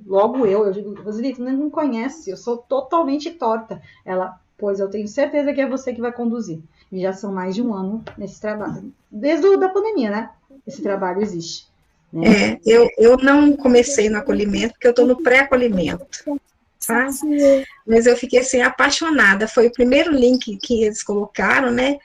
S1: logo eu digo, Roseli, tu não me conhece, eu sou totalmente torta. Ela, pois eu tenho certeza que é você que vai conduzir. E já são mais de um ano nesse trabalho, desde a pandemia, né? Esse trabalho existe.
S3: Né? Eu não comecei no acolhimento, porque eu estou no pré-acolhimento, tá? Mas eu fiquei assim, apaixonada. Foi o primeiro link que eles colocaram, né?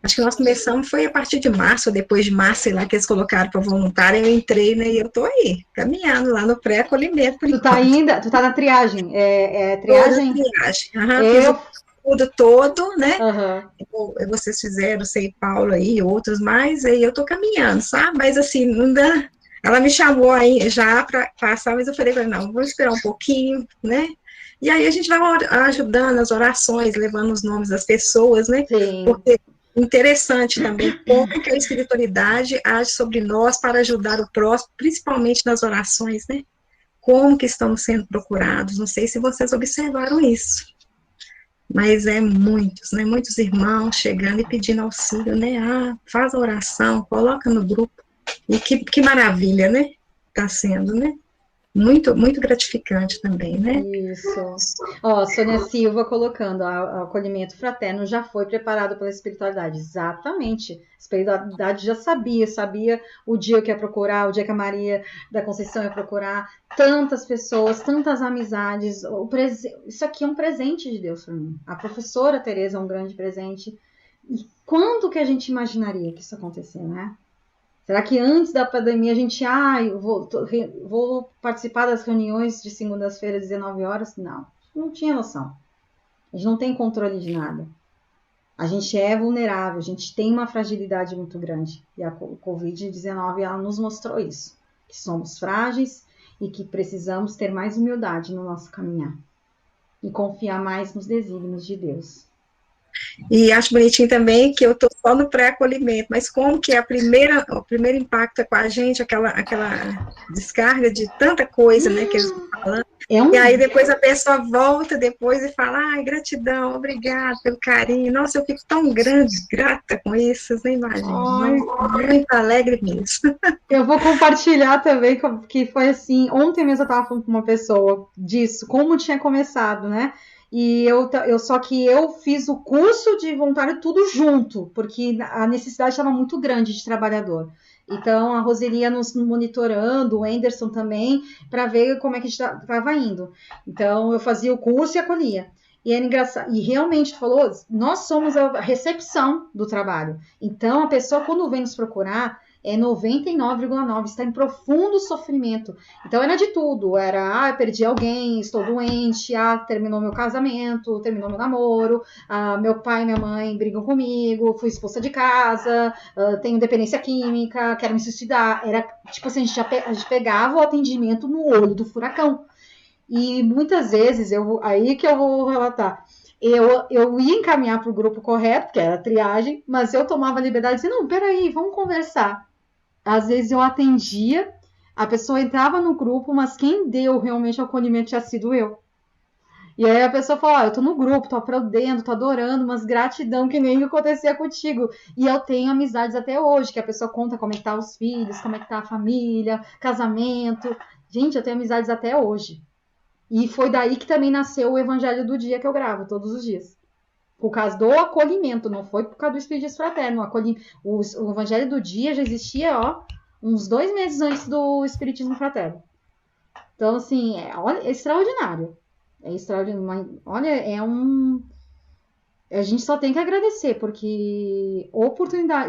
S3: Acho que nós começamos, foi a partir de março, ou depois de março, sei lá, que eles colocaram para voluntário, eu entrei, né? E eu estou aí, caminhando lá no pré-acolhimento.
S1: Tu tá na triagem? Triagem?
S3: Fiz tudo todo, né? Vocês fizeram, sei, Paulo aí, outros mais, aí eu tô caminhando, sabe? Mas assim, ainda. Ela me chamou aí já para passar, mas eu falei, não, vou esperar um pouquinho, né? E aí a gente vai ajudando as orações, levando os nomes das pessoas, né?
S1: Sim.
S3: Porque interessante também como que a espiritualidade age sobre nós para ajudar o próximo, principalmente nas orações, né? Como que estamos sendo procurados, não sei se vocês observaram isso. Mas muitos, né? Muitos irmãos chegando e pedindo auxílio, né? Faz a oração, coloca no grupo. E que maravilha, né? Está sendo, né? Muito, muito gratificante também, né?
S1: Isso. Sônia Silva colocando, o acolhimento fraterno já foi preparado pela espiritualidade. Exatamente. A espiritualidade já sabia o dia que ia procurar, o dia que a Maria da Conceição ia procurar. Tantas pessoas, tantas amizades. Isso aqui é um presente de Deus para mim. A professora Tereza é um grande presente. E quando que a gente imaginaria que isso acontecia, né? Será que antes da pandemia a gente, eu vou participar das reuniões de segundas-feiras, 19 horas? Não tinha noção. A gente não tem controle de nada. A gente é vulnerável, a gente tem uma fragilidade muito grande. E a Covid-19, ela nos mostrou isso. Que somos frágeis e que precisamos ter mais humildade no nosso caminhar. E confiar mais nos desígnios de Deus.
S3: E acho bonitinho também que eu estou só no pré-acolhimento, mas como que o primeiro impacto é com a gente, aquela descarga de tanta coisa, né, que eles estão falando. E aí depois a pessoa volta depois e fala, gratidão, obrigada pelo carinho. Nossa, eu fico tão grata com isso, vocês nem imaginam. Muito alegre mesmo.
S1: Eu vou compartilhar também, que foi assim, ontem mesmo eu estava falando com uma pessoa disso, como tinha começado, né? E só que eu fiz o curso de voluntário tudo junto, porque a necessidade estava muito grande de trabalhador. Então, a Roseli ia nos monitorando, o Anderson também, para ver como é que a gente estava indo. Então, eu fazia o curso e acolhia. E era engraçado. E realmente, nós somos a recepção do trabalho. Então, a pessoa, quando vem nos procurar, é 99,9%, está em profundo sofrimento. Então era de tudo, era, eu perdi alguém, estou doente, terminou meu casamento, terminou meu namoro, meu pai e minha mãe brigam comigo, fui expulsa de casa, tenho dependência química, quero me suicidar. Era tipo assim, a gente pegava o atendimento no olho do furacão. E muitas vezes, aí que eu vou relatar, eu ia encaminhar para o grupo correto, que era a triagem, mas eu tomava a liberdade de dizer, não, peraí, vamos conversar. Às vezes eu atendia, a pessoa entrava no grupo, mas quem deu realmente o acolhimento tinha sido eu. E aí a pessoa fala, eu tô no grupo, tô aprendendo, tô adorando, mas gratidão que nem acontecia contigo. E eu tenho amizades até hoje, que a pessoa conta como é que tá os filhos, como é que tá a família, casamento. Gente, eu tenho amizades até hoje. E foi daí que também nasceu o Evangelho do Dia que eu gravo todos os dias. Por causa do acolhimento, não foi por causa do Espírito Fraterno. O Evangelho do Dia já existia, uns 2 meses antes do Espiritismo Fraterno. Então, assim, é extraordinário. É extraordinário. Olha, a gente só tem que agradecer, porque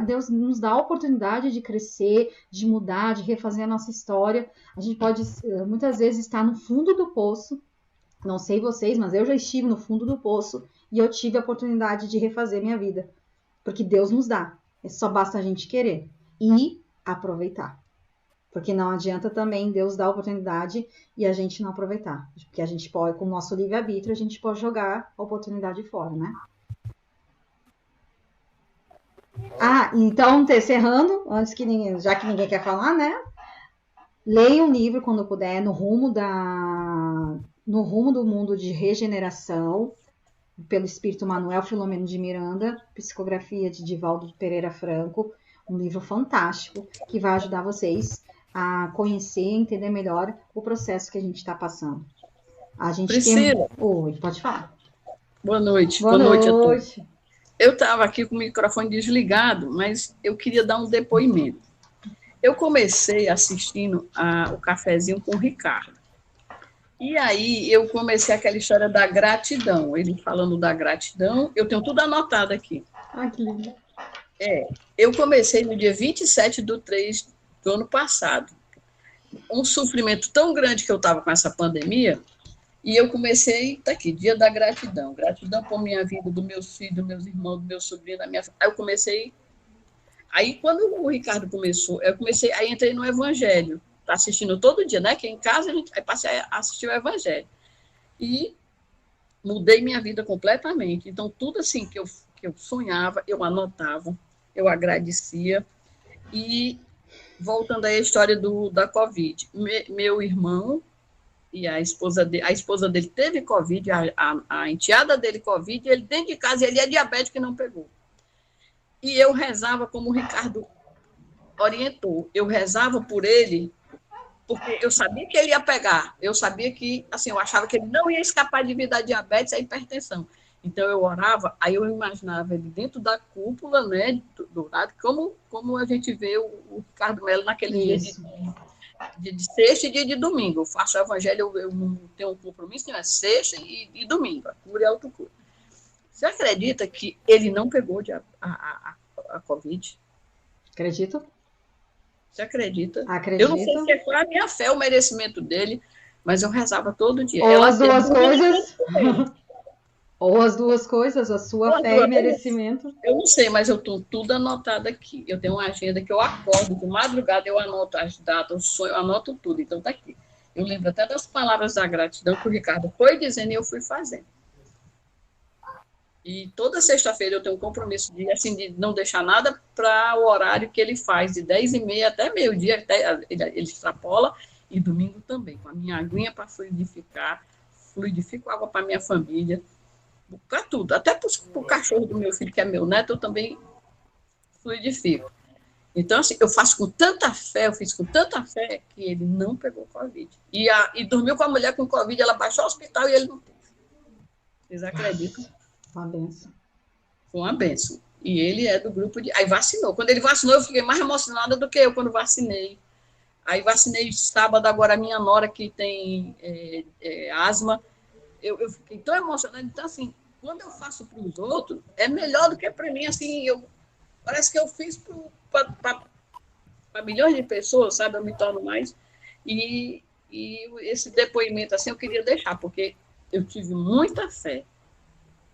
S1: Deus nos dá a oportunidade de crescer, de mudar, de refazer a nossa história. A gente pode, muitas vezes, estar no fundo do poço. Não sei vocês, mas eu já estive no fundo do poço e eu tive a oportunidade de refazer minha vida. Porque Deus nos dá. Só basta a gente querer e aproveitar. Porque não adianta também Deus dar a oportunidade e a gente não aproveitar. Porque a gente pode, com o nosso livre-arbítrio, a gente pode jogar a oportunidade fora, né? Então, encerrando, já que ninguém quer falar, né? Leia um livro quando puder, no rumo do mundo de regeneração, pelo Espírito Manuel Filomeno de Miranda, psicografia de Divaldo Pereira Franco, um livro fantástico que vai ajudar vocês a conhecer e entender melhor o processo que a gente está passando.
S4: Priscila.
S1: Oi, pode falar.
S4: Boa noite. Boa noite a todos. Eu estava aqui com o microfone desligado, mas eu queria dar um depoimento. Eu comecei assistindo o Cafezinho com o Ricardo. E aí eu comecei aquela história da gratidão. Ele falando da gratidão, eu tenho tudo anotado aqui.
S1: Que lindo.
S4: Eu comecei no dia 27/3 do ano passado. Um sofrimento tão grande que eu estava com essa pandemia, e eu comecei, tá aqui, dia da gratidão. Gratidão por minha vida, dos meus filhos, dos meus irmãos, do meu sobrinho, da minha... Aí eu comecei... Aí, quando o Ricardo começou, aí entrei no Evangelho. Tá assistindo todo dia, né? Que em casa, aí passei a assistir o Evangelho. E mudei minha vida completamente. Então, tudo assim que eu sonhava, eu anotava, eu agradecia. E, voltando aí à história da Covid, meu irmão e a esposa dele teve Covid, a enteada dele Covid, ele dentro de casa, ele é diabético e não pegou. E eu rezava como o Ricardo orientou. Eu rezava por ele, porque eu sabia que ele ia pegar. Eu sabia que, assim, eu achava que ele não ia escapar de vir da diabetes e a hipertensão. Então, eu orava, aí eu imaginava ele dentro da cúpula, né, do lado, como a gente vê o Ricardo Melo naquele dia de sexta e dia de domingo. Eu faço o evangelho, eu não tenho um compromisso, não é sexta e domingo, a cura e a autocura. Você acredita que ele não pegou a Covid?
S1: Acredito.
S4: Você acredita?
S1: Acredito.
S4: Eu não sei se foi a minha fé, o merecimento dele, mas eu rezava todo dia.
S1: Ou as duas coisas. Ou as duas coisas, a sua fé e merecimento.
S4: Eu não sei, mas eu estou tudo anotado aqui. Eu tenho uma agenda que eu acordo, de madrugada eu anoto as datas, o sonho, eu anoto tudo. Então está aqui. Eu lembro até das palavras da gratidão que o Ricardo foi dizendo e eu fui fazendo. E toda sexta-feira eu tenho um compromisso de não deixar nada para o horário que ele faz, de 10h30 até meio-dia, ele extrapola, e domingo também, com a minha aguinha para fluidifico água para minha família, para tudo, até para o cachorro do meu filho, que é meu neto, eu também fluidifico. Então, assim, eu fiz com tanta fé, que ele não pegou Covid. E dormiu com a mulher com Covid, ela baixou ao hospital e ele não teve. Vocês acreditam?
S1: Uma benção.
S4: Foi uma benção. E ele é do grupo de... Aí vacinou. Quando ele vacinou, eu fiquei mais emocionada do que eu quando vacinei. Aí vacinei sábado, agora a minha nora que tem asma. Eu fiquei tão emocionada. Então, assim, quando eu faço para os outros, é melhor do que para mim. Assim, parece que eu fiz para milhões de pessoas, sabe? Eu me torno mais. E esse depoimento, assim, eu queria deixar, porque eu tive muita fé.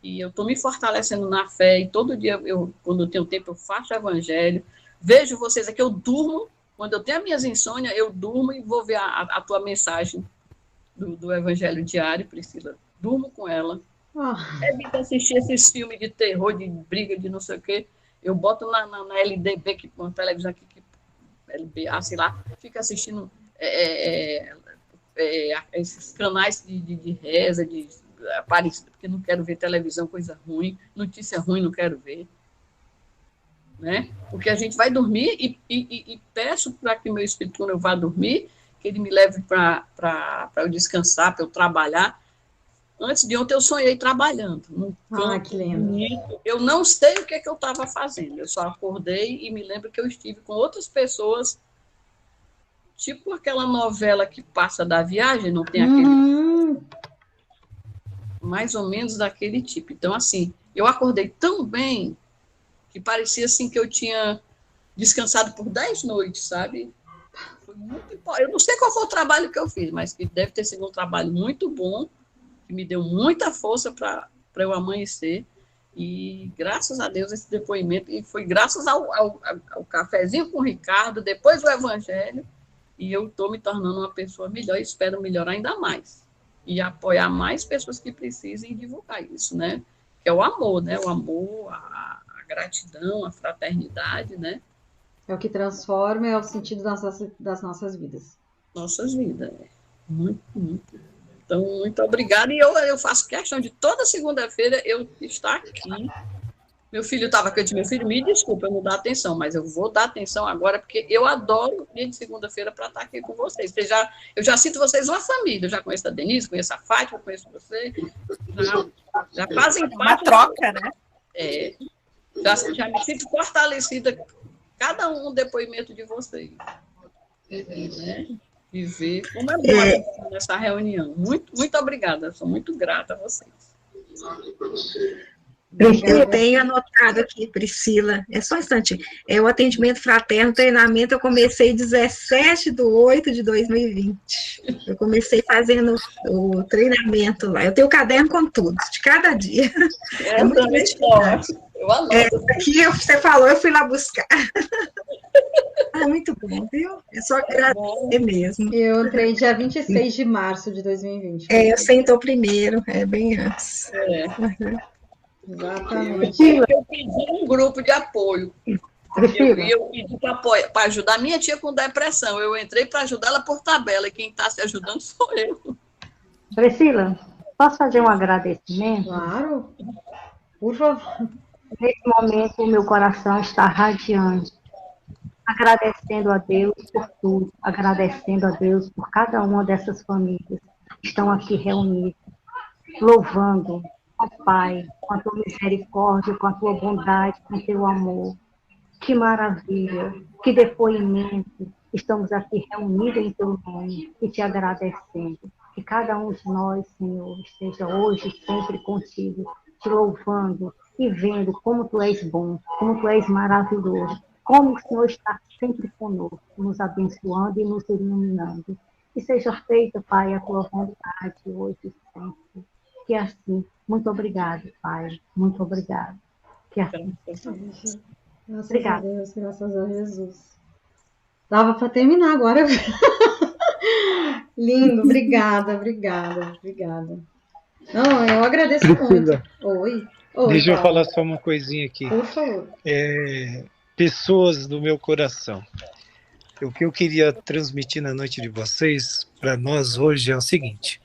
S4: E eu estou me fortalecendo na fé, e todo dia, quando eu tenho tempo, eu faço o evangelho. Vejo vocês aqui, eu durmo, quando eu tenho as minhas insônias, eu durmo e vou ver a tua mensagem do Evangelho Diário, Priscila. Durmo com ela. Evito assistir esses filmes de terror, de briga, de não sei o quê. Eu boto na LDB, que uma televisão aqui, LBA, sei lá, fico assistindo esses canais de reza, de aparição, porque não quero ver televisão, coisa ruim, notícia ruim, não quero ver. Né? Porque a gente vai dormir e peço para que meu espírito, quando eu vá dormir, que ele me leve para eu descansar, para eu trabalhar. Antes de ontem eu sonhei trabalhando.
S1: Que lindo.
S4: Eu não sei o que eu estava fazendo, eu só acordei e me lembro que eu estive com outras pessoas, tipo aquela novela que passa da viagem, não tem aquele... Mais ou menos daquele tipo. Então, assim, eu acordei tão bem que parecia assim que eu tinha descansado por 10 noites, sabe? Foi muito importante. Eu não sei qual foi o trabalho que eu fiz, mas que deve ter sido um trabalho muito bom, que me deu muita força para eu amanhecer. E graças a Deus esse depoimento, e foi graças ao cafezinho com o Ricardo, depois o Evangelho, e eu estou me tornando uma pessoa melhor e espero melhorar ainda mais. E apoiar mais pessoas que precisem divulgar isso, né? Que é o amor, né? O amor, a gratidão, a fraternidade, né?
S1: É o que transforma, é o sentido das nossas vidas.
S4: Nossas vidas, muito, muito. Então, muito obrigada. E eu faço questão de toda segunda-feira eu estar aqui. Meu filho estava aqui, eu disse, meu filho, me desculpa eu não dar atenção, mas eu vou dar atenção agora, porque eu adoro dia de segunda-feira para estar aqui com vocês. Eu já sinto vocês uma família, eu já conheço a Denise, conheço a Fátima, conheço você. Já fazem parte.
S2: Uma troca, né?
S4: Já me sinto fortalecida, cada um depoimento de vocês. Né? E ver como é bom nessa reunião. Muito, muito obrigada, sou muito grata a vocês.
S3: Eu tenho anotado aqui, Priscila, é só um instante, o atendimento fraterno, treinamento, eu comecei 17/8/2020, eu comecei fazendo o treinamento lá, eu tenho o caderno com tudo, de cada dia.
S4: É muito eu anoto.
S3: Aqui você falou, eu fui lá buscar. É muito bom, viu? É só agradecer mesmo.
S1: Eu entrei dia 26 de março de 2020.
S3: Eu sentou primeiro, bem antes.
S1: Exatamente.
S4: Eu pedi um grupo de apoio. Eu pedi para ajudar minha tia com depressão. Eu entrei para ajudar ela por tabela, e quem está se ajudando sou eu.
S5: Priscila, posso fazer um agradecimento?
S1: Claro. Por favor.
S5: Nesse momento, o meu coração está radiante. Agradecendo a Deus por tudo. Agradecendo a Deus por cada uma dessas famílias que estão aqui reunidas. Louvando. Ó Pai, com a tua misericórdia, com a tua bondade, com o teu amor. Que maravilha, que depoimento. Estamos aqui reunidos em teu nome e te agradecendo. Que cada um de nós, Senhor, esteja hoje sempre contigo, te louvando e vendo como tu és bom, como tu és maravilhoso, como o Senhor está sempre conosco, nos abençoando e nos iluminando. Que seja feita, Pai, a tua vontade hoje e sempre. Que assim. Muito obrigado, Pai. Muito obrigado. Que assim.
S1: Graças
S5: Obrigada.
S1: a Deus, graças a Jesus. Dava para terminar agora. Lindo, obrigada. Não, eu agradeço
S6: Priscila,
S1: muito. Oi,
S6: deixa eu
S1: Paulo.
S6: falar só uma coisinha aqui.
S1: Por favor.
S6: Pessoas do meu coração. O que eu queria transmitir na noite de vocês, para nós hoje, é o seguinte.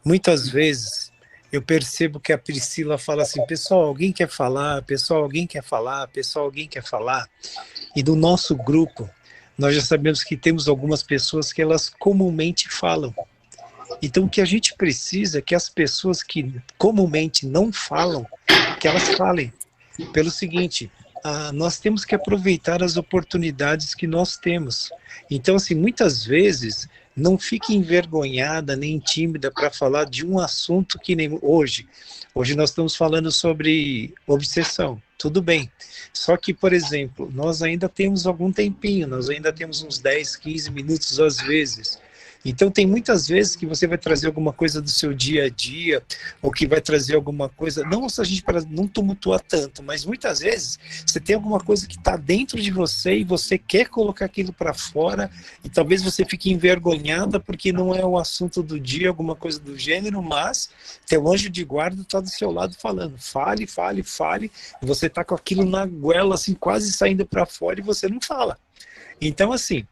S6: Muitas vezes eu percebo que a Priscila fala assim, pessoal, alguém quer falar? Pessoal, alguém quer falar? Pessoal, alguém quer falar? E do nosso grupo, nós já sabemos que temos algumas pessoas que elas comumente falam. Então, o que a gente precisa é que as pessoas que comumente não falam, que elas falem. Pelo seguinte, nós temos que aproveitar as oportunidades que nós temos. Então, assim, muitas vezes, não fique envergonhada nem tímida para falar de um assunto que nem hoje. Hoje nós estamos falando sobre obsessão. tudo bem. Só que, por exemplo, nós ainda temos algum tempinho, nós ainda temos uns 10, 15 minutos às vezes. Então, tem muitas vezes que você vai trazer alguma coisa do seu dia a dia, ou que vai trazer alguma coisa, não a gente para não tumultuar tanto, mas muitas vezes você tem alguma coisa que está dentro de você e você quer colocar aquilo para fora, e talvez você fique envergonhada porque não é o assunto do dia, alguma coisa do gênero, mas teu anjo de guarda está do seu lado falando, fale, fale, fale, e você está com aquilo na goela, assim, quase saindo para fora e você não fala. Então, assim,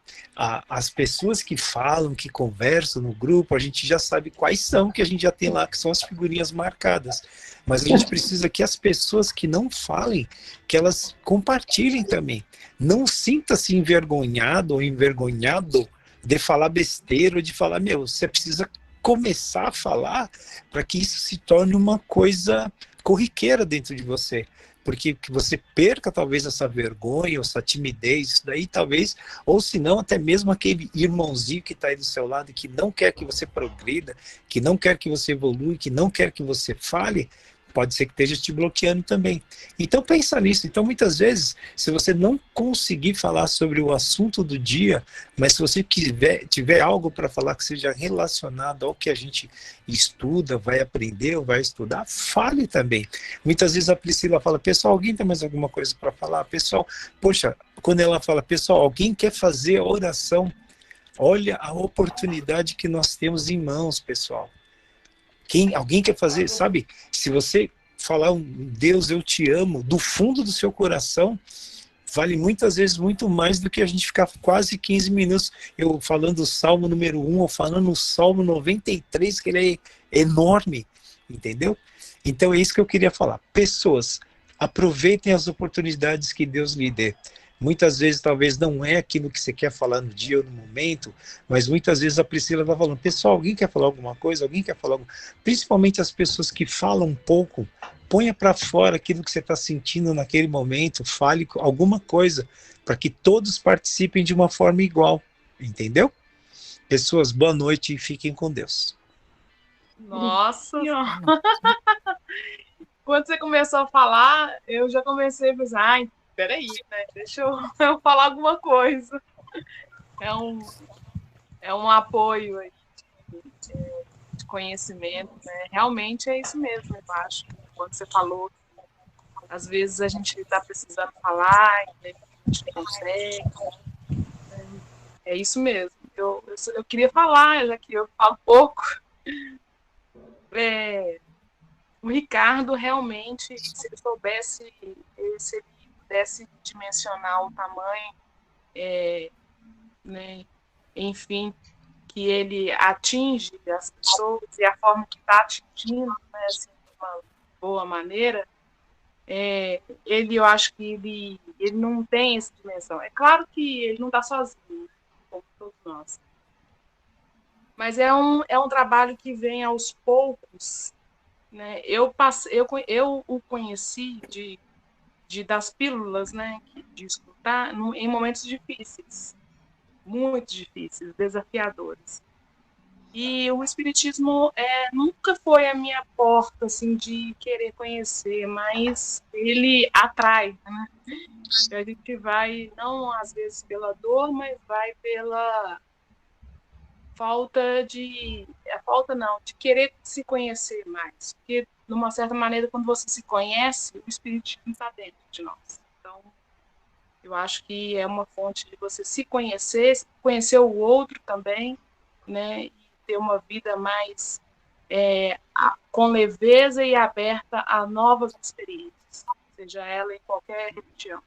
S6: as pessoas que falam, que conversam no grupo, a gente já sabe quais são, que a gente já tem lá, que são as figurinhas marcadas. Mas a gente precisa que as pessoas que não falem, que elas compartilhem também. Não sinta-se envergonhado ou envergonhado de falar besteira, ou de falar, você precisa começar a falar para que isso se torne uma coisa corriqueira dentro de você. Porque que você perca talvez essa vergonha, essa timidez, isso daí talvez, ou se não, até mesmo aquele irmãozinho que está aí do seu lado e que não quer que você progrida, que não quer que você evolua, que não quer que você fale, pode ser que esteja te bloqueando também. Então pensa nisso. Então muitas vezes, se você não conseguir falar sobre o assunto do dia, mas se você tiver algo para falar que seja relacionado ao que a gente estuda, vai aprender ou vai estudar, fale também. Muitas vezes a Priscila fala, pessoal, alguém tem mais alguma coisa para falar? Pessoal, poxa, quando ela fala, pessoal, alguém quer fazer a oração? Olha a oportunidade que nós temos em mãos, pessoal. Alguém quer fazer, sabe? Se você falar Deus, eu te amo, do fundo do seu coração, vale muitas vezes muito mais do que a gente ficar quase 15 minutos eu falando o Salmo número 1 ou falando o Salmo 93, que ele é enorme, entendeu? Então é isso que eu queria falar. Pessoas, aproveitem as oportunidades que Deus lhe dê. Muitas vezes talvez não é aquilo que você quer falar no dia ou no momento, mas muitas vezes a Priscila está falando, pessoal, alguém quer falar alguma coisa? Alguém quer falar alguma... Principalmente as pessoas que falam um pouco, ponha para fora aquilo que você está sentindo naquele momento, fale alguma coisa, para que todos participem de uma forma igual, entendeu? Pessoas, boa noite e fiquem com Deus.
S7: Nossa! Quando você começou a falar, eu já comecei a pensar, peraí, né? Deixa eu falar alguma coisa. É um apoio aí de conhecimento, né? Realmente é isso mesmo, eu acho. Quando você falou, às vezes a gente está precisando falar, e a gente não consegue. É isso mesmo. Eu queria falar, já que eu falo pouco. O Ricardo realmente, se ele soubesse, se ele pudesse dimensionar o tamanho, né, enfim, que ele atinge as pessoas e a forma que está atingindo, né, assim, de uma boa maneira, eu acho que ele não tem essa dimensão. É claro que ele não está sozinho, né, como todos nós. Mas é um trabalho que vem aos poucos, né? Eu o conheci das pílulas, né, de escutar em momentos difíceis, muito difíceis, desafiadores. E o espiritismo nunca foi a minha porta assim de querer conhecer, mas ele atrai, né? A gente vai não às vezes pela dor, mas vai pela de querer se conhecer mais, porque de uma certa maneira quando você se conhece, o espiritismo está dentro de nós. Então eu acho que é uma fonte de você se conhecer, conhecer o outro também, né, e ter uma vida mais com leveza e aberta a novas experiências, seja ela em qualquer religião.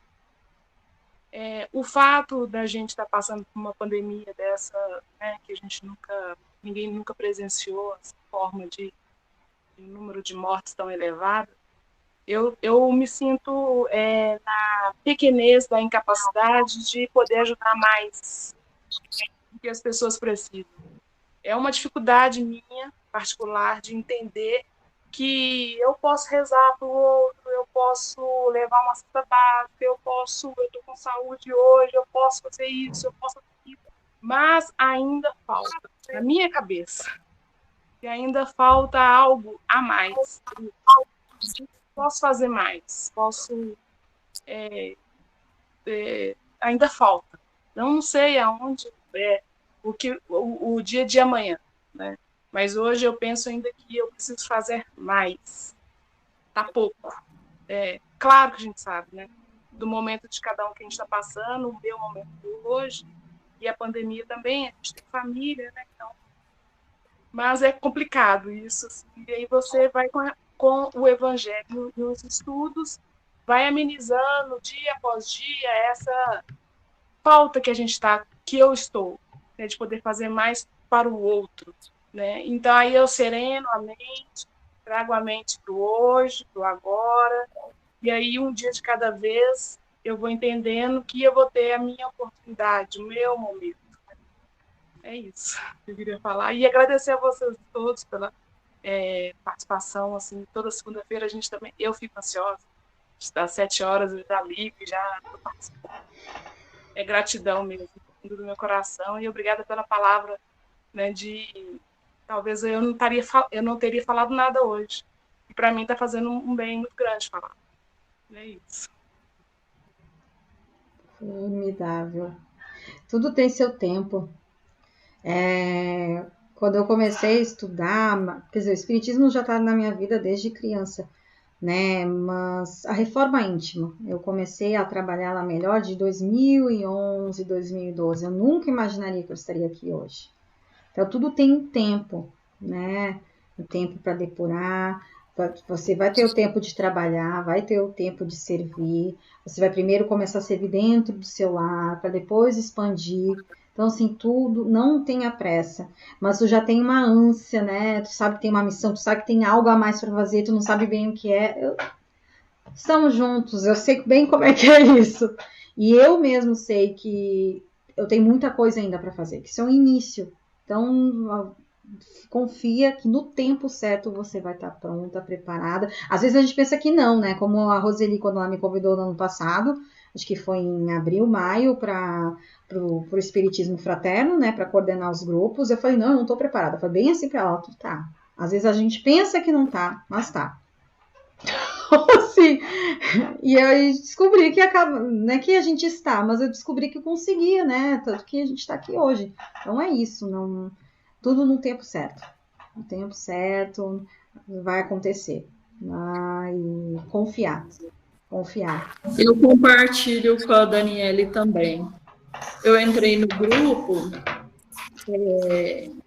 S7: O fato da gente estar passando por uma pandemia dessa, né, que ninguém nunca presenciou, essa forma de número de mortes tão elevado, eu me sinto na pequenez da incapacidade de poder ajudar mais do que as pessoas precisam. É uma dificuldade minha, particular, de entender que eu posso rezar para o outro, eu posso levar uma cesta básica, eu estou com saúde hoje, eu posso fazer isso, eu posso fazer isso, mas ainda falta, na minha cabeça, que ainda falta algo a mais. Posso fazer mais, posso ainda falta. Não sei aonde é o dia de amanhã, né? Mas hoje eu penso ainda que eu preciso fazer mais. Tá pouco. Claro que a gente sabe, né? Do momento de cada um que a gente está passando, o meu momento de hoje, e a pandemia também, a gente tem família, né? Então, mas é complicado isso. Assim, e aí você vai com o evangelho nos estudos, vai amenizando dia após dia essa falta que que eu estou, né, de poder fazer mais para o outro, né? Então aí eu sereno a mente, trago a mente para o hoje, para o agora, e aí um dia de cada vez eu vou entendendo que eu vou ter a minha oportunidade, o meu momento. É isso que eu queria falar. E agradecer a vocês todos pela participação. Assim, toda segunda-feira a gente também. Eu fico ansiosa. Às 7 horas eu já ligo e já estou participando. É gratidão mesmo, do meu coração. E obrigada pela palavra, né, de talvez eu não teria falado nada hoje. E para mim está fazendo um bem muito grande falar. É isso.
S1: Formidável. Tudo tem seu tempo. Quando eu comecei a estudar, quer dizer, o espiritismo já está na minha vida desde criança, né? Mas a reforma íntima, eu comecei a trabalhar lá melhor de 2011, 2012. Eu nunca imaginaria que eu estaria aqui hoje. Então tudo tem um tempo, né? Um tempo para depurar. Você vai ter o tempo de trabalhar, vai ter o tempo de servir. Você vai primeiro começar a servir dentro do seu lar, para depois expandir. Então, assim, tudo, não tenha pressa. Mas tu já tem uma ânsia, né? Tu sabe que tem uma missão, tu sabe que tem algo a mais para fazer, tu não sabe bem o que é. Estamos juntos, eu sei bem como é que é isso. E eu mesmo sei que eu tenho muita coisa ainda para fazer, que isso é um início. Então, confia que no tempo certo você vai estar pronta, preparada. Às vezes a gente pensa que não, né? Como a Roseli, quando ela me convidou no ano passado, acho que foi em abril, maio, para o Espiritismo Fraterno, né? Para coordenar os grupos. Eu falei, não, eu não estou preparada. Foi bem assim para ela, tu tá. Às vezes a gente pensa que não tá, mas tá. Assim, e aí descobri que acaba, não é que a gente está, mas eu descobri que eu conseguia, né? Tanto que a gente está aqui hoje. Então é isso, não, tudo no tempo certo. No tempo certo vai acontecer. E confiar. Confiar.
S8: Eu compartilho com a Daniele também. Eu entrei no grupo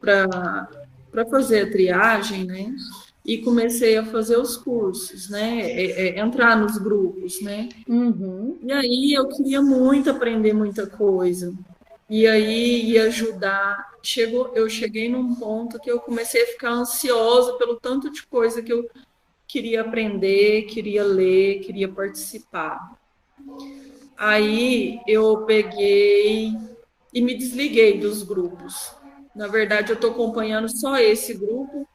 S8: para fazer a triagem, né? E comecei a fazer os cursos, né? Entrar nos grupos, né?
S1: Uhum.
S8: E aí eu queria muito aprender muita coisa. E aí ia ajudar. Eu cheguei num ponto que eu comecei a ficar ansiosa pelo tanto de coisa que eu queria aprender, queria ler, queria participar. Aí eu peguei e me desliguei dos grupos. Na verdade, eu estou acompanhando só esse grupo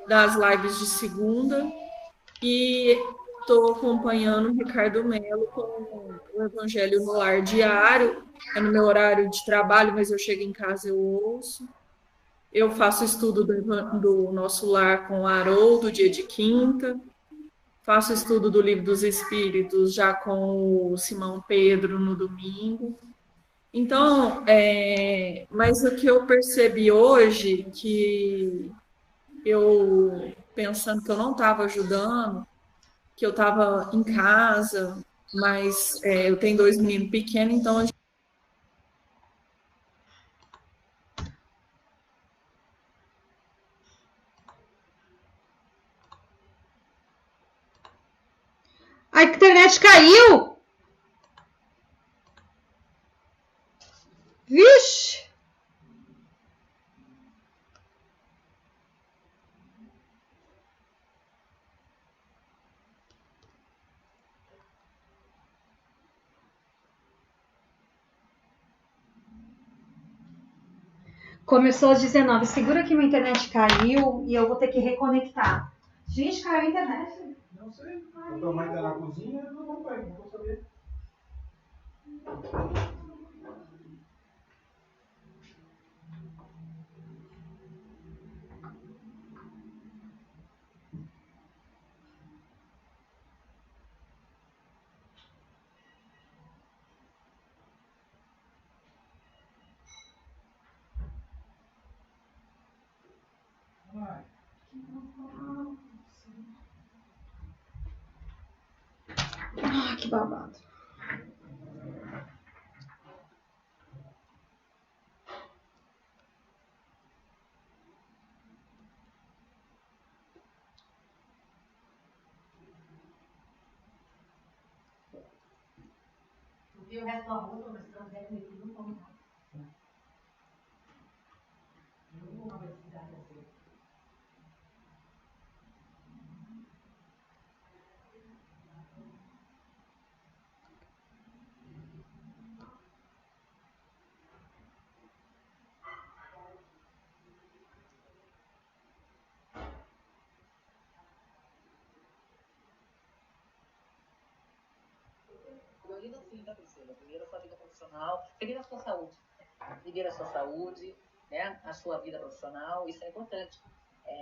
S8: das lives de segunda e estou acompanhando o Ricardo Melo com o Evangelho no Lar diário. É no meu horário de trabalho, mas eu chego em casa eu ouço. Eu faço estudo do nosso lar com o Haroldo, dia de quinta. Faço estudo do Livro dos Espíritos já com o Simão Pedro no domingo. Então, mas o que eu percebi hoje, que eu, pensando que eu não estava ajudando, que eu estava em casa, mas eu tenho 2 meninos pequenos, então
S1: A internet caiu! Vixe! Começou às 19. Segura que minha internet caiu e eu vou ter que reconectar. Gente, caiu a internet.
S9: Não sei. A tua mãe tá na cozinha, eu não vai, não vou saber.
S1: Que babado.
S10: E o resto do arroz, mas trouxeram e tudo não come nada. Não vou mais precisar fazer.
S11: Primeiro sim, tá, Priscila? Primeiro a sua vida profissional, primeiro a sua saúde. Primeiro a sua saúde, né? A sua vida profissional, isso é importante.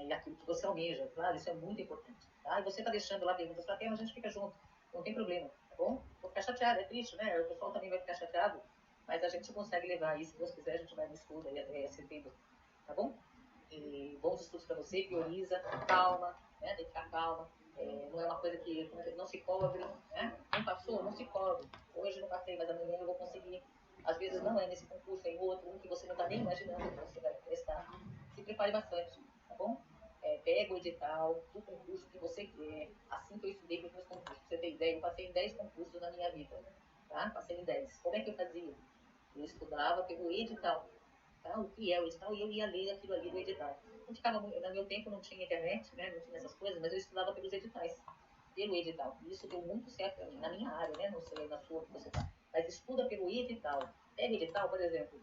S11: E aquilo que você almeja, claro, isso é muito importante. Tá? E você tá deixando lá perguntas pra tema, a gente fica junto, não tem problema, tá bom? Vou ficar chateada, é triste, né? O pessoal também vai ficar chateado, mas a gente consegue levar isso, se Deus quiser, a gente vai no estudo aí até setembro, tá bom? E bons estudos pra você, prioriza, calma, né? Tem que ficar calma. Não é uma coisa que não se cobre, né? Não passou, não se cobre. Hoje não passei, mas amanhã eu vou conseguir. Às vezes não é nesse concurso, é em outro, um que você não está nem imaginando que você vai prestar. Se prepare bastante, tá bom? Pega o edital do concurso que você quer, assim que eu estudei para os meus concursos. Pra você ter ideia, eu passei em 10 concursos na minha vida, tá? Passei em 10. Como é que eu fazia? Eu estudava pelo edital, tá? O que é o edital, e eu ia ler aquilo ali do edital. Não ficava, no meu tempo não tinha internet, né? Não tinha essas coisas, mas eu estudava pelos editais, pelo edital. Isso deu muito certo para mim, na minha área, né? Não sei na sua que você está. Mas estuda pelo edital. Pega edital, por exemplo,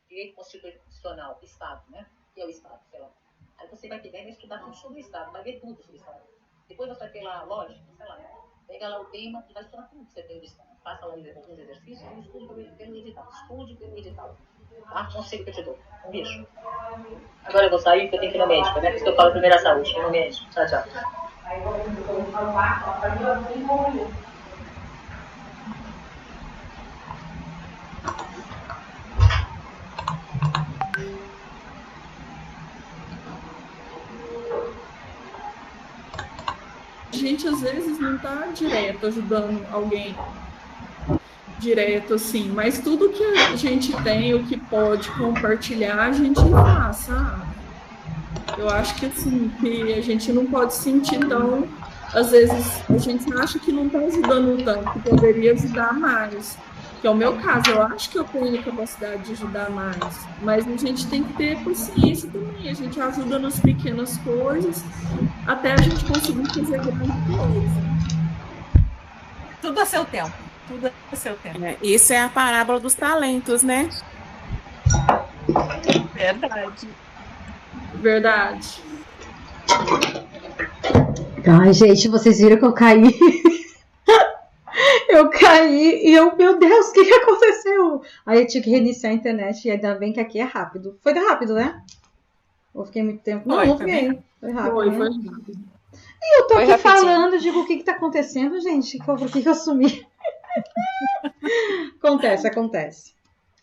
S11: direito constitucional, Estado, né? Que é o Estado, sei lá. Aí você vai pegar e vai estudar tudo sobre o Estado, vai ver tudo sobre o Estado. Depois você vai ter lá, lógico, sei lá, pega lá o tema e vai estudar tudo que você tem do Estado. Faça lá alguns exercícios e estude pelo edital. Estude pelo edital. Tá? Conselho que eu te dou. Um beijo. Agora eu vou sair porque eu tenho que ir no médico, né? Por isso que eu falo primeiro a saúde. No médico. Tchau, tchau. Aí eu vou falar, para mim, assim, como
S8: A gente às vezes não está direto ajudando alguém direto assim, mas tudo que a gente tem, o que pode compartilhar, a gente faz, sabe? Eu acho que assim, que a gente não pode sentir tão, às vezes a gente acha que não está ajudando tanto, que poderia ajudar mais. Que é o meu caso, eu acho que eu tenho capacidade de ajudar mais, mas a gente tem que ter paciência também, a gente ajuda nas pequenas coisas, até a gente conseguir fazer grande coisa.
S2: Tudo a seu tempo. Tudo a seu tempo.
S12: Isso é a parábola dos talentos, né?
S2: Verdade.
S8: Verdade.
S1: Ai, gente, vocês viram que eu caí? Eu caí e eu, meu Deus, o que aconteceu? Aí eu tive que reiniciar a internet e ainda bem que aqui é rápido. Foi rápido, né? Ou fiquei muito tempo? Não, não fiquei. Foi rápido.
S8: Foi
S1: né?
S8: rápido.
S1: E eu tô
S12: Foi
S1: aqui
S12: rapidinho.
S1: falando, digo, o que tá acontecendo, gente? Por que eu sumi? Acontece.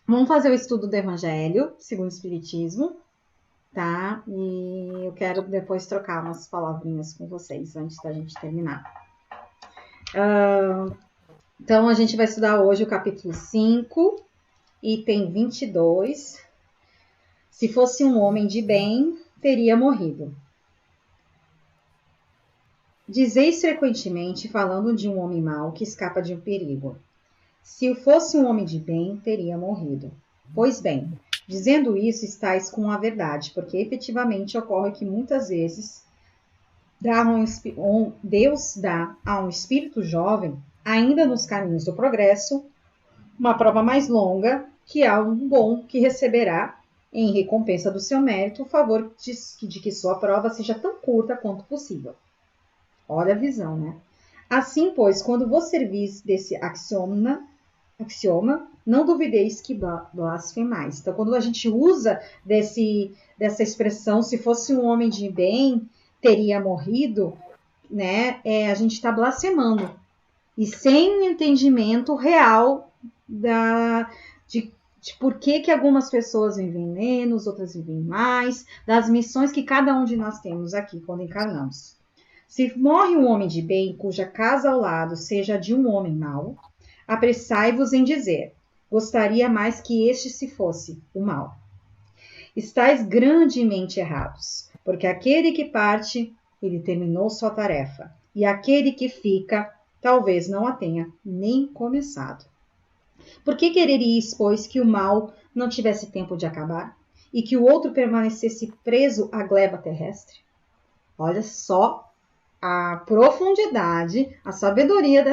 S1: Vamos fazer o estudo do Evangelho, segundo o Espiritismo, tá? E eu quero depois trocar umas palavrinhas com vocês, antes da gente terminar. Então, a gente vai estudar hoje o capítulo 5, item 22. Se fosse um homem de bem, teria morrido. Dizeis frequentemente, falando de um homem mau que escapa de um perigo. Se fosse um homem de bem, teria morrido. Pois bem, dizendo isso, estáis com a verdade, porque efetivamente ocorre que muitas vezes Deus dá a um espírito jovem, ainda nos caminhos do progresso, uma prova mais longa que há um bom que receberá, em recompensa do seu mérito, o favor de que sua prova seja tão curta quanto possível. Olha a visão, né? Assim, pois, quando vos servis desse axioma, não duvideis que blasfemais. Então, quando a gente usa dessa expressão, se fosse um homem de bem, teria morrido, né? A gente está blasfemando. E sem entendimento real de por que algumas pessoas vivem menos, outras vivem mais, das missões que cada um de nós temos aqui quando encarnamos. Se morre um homem de bem, cuja casa ao lado seja de um homem mau, apressai-vos em dizer: gostaria mais que este se fosse o mau. Estais grandemente errados, porque aquele que parte, ele terminou sua tarefa, e aquele que fica, talvez não a tenha nem começado. Por que quereríeis, pois, que o mal não tivesse tempo de acabar, e que o outro permanecesse preso à gleba terrestre? Olha só a profundidade, a sabedoria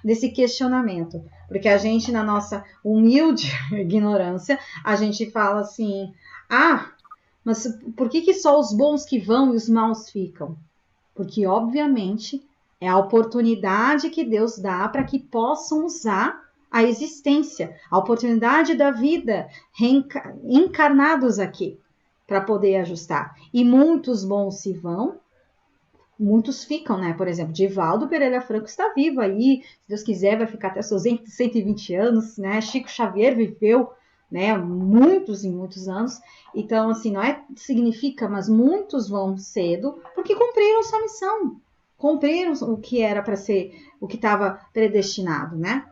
S1: desse questionamento. Porque a gente, na nossa humilde ignorância, a gente fala assim, mas por que só os bons que vão e os maus ficam? Porque, obviamente, é a oportunidade que Deus dá para que possam usar a existência, a oportunidade da vida encarnados aqui, para poder ajustar. E muitos bons se vão, muitos ficam, né? Por exemplo, Divaldo Pereira Franco está vivo aí, se Deus quiser vai ficar até seus 120 anos, né? Chico Xavier viveu, né, muitos e muitos anos. Então, assim, não significa, mas muitos vão cedo porque cumpriram sua missão, cumpriram o que era para ser, o que estava predestinado, né?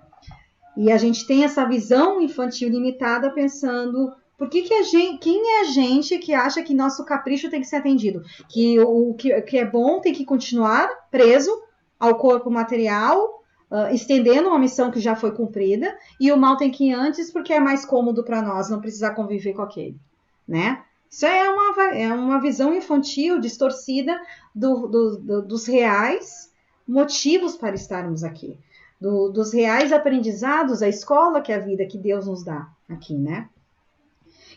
S1: E a gente tem essa visão infantil limitada pensando, quem é a gente que acha que nosso capricho tem que ser atendido? Que o que é bom tem que continuar preso ao corpo material, estendendo uma missão que já foi cumprida, e o mal tem que ir antes porque é mais cômodo para nós não precisar conviver com aquele, né? Isso é uma visão infantil, distorcida dos reais motivos para estarmos aqui. Dos reais aprendizados, a escola que é a vida que Deus nos dá aqui, né?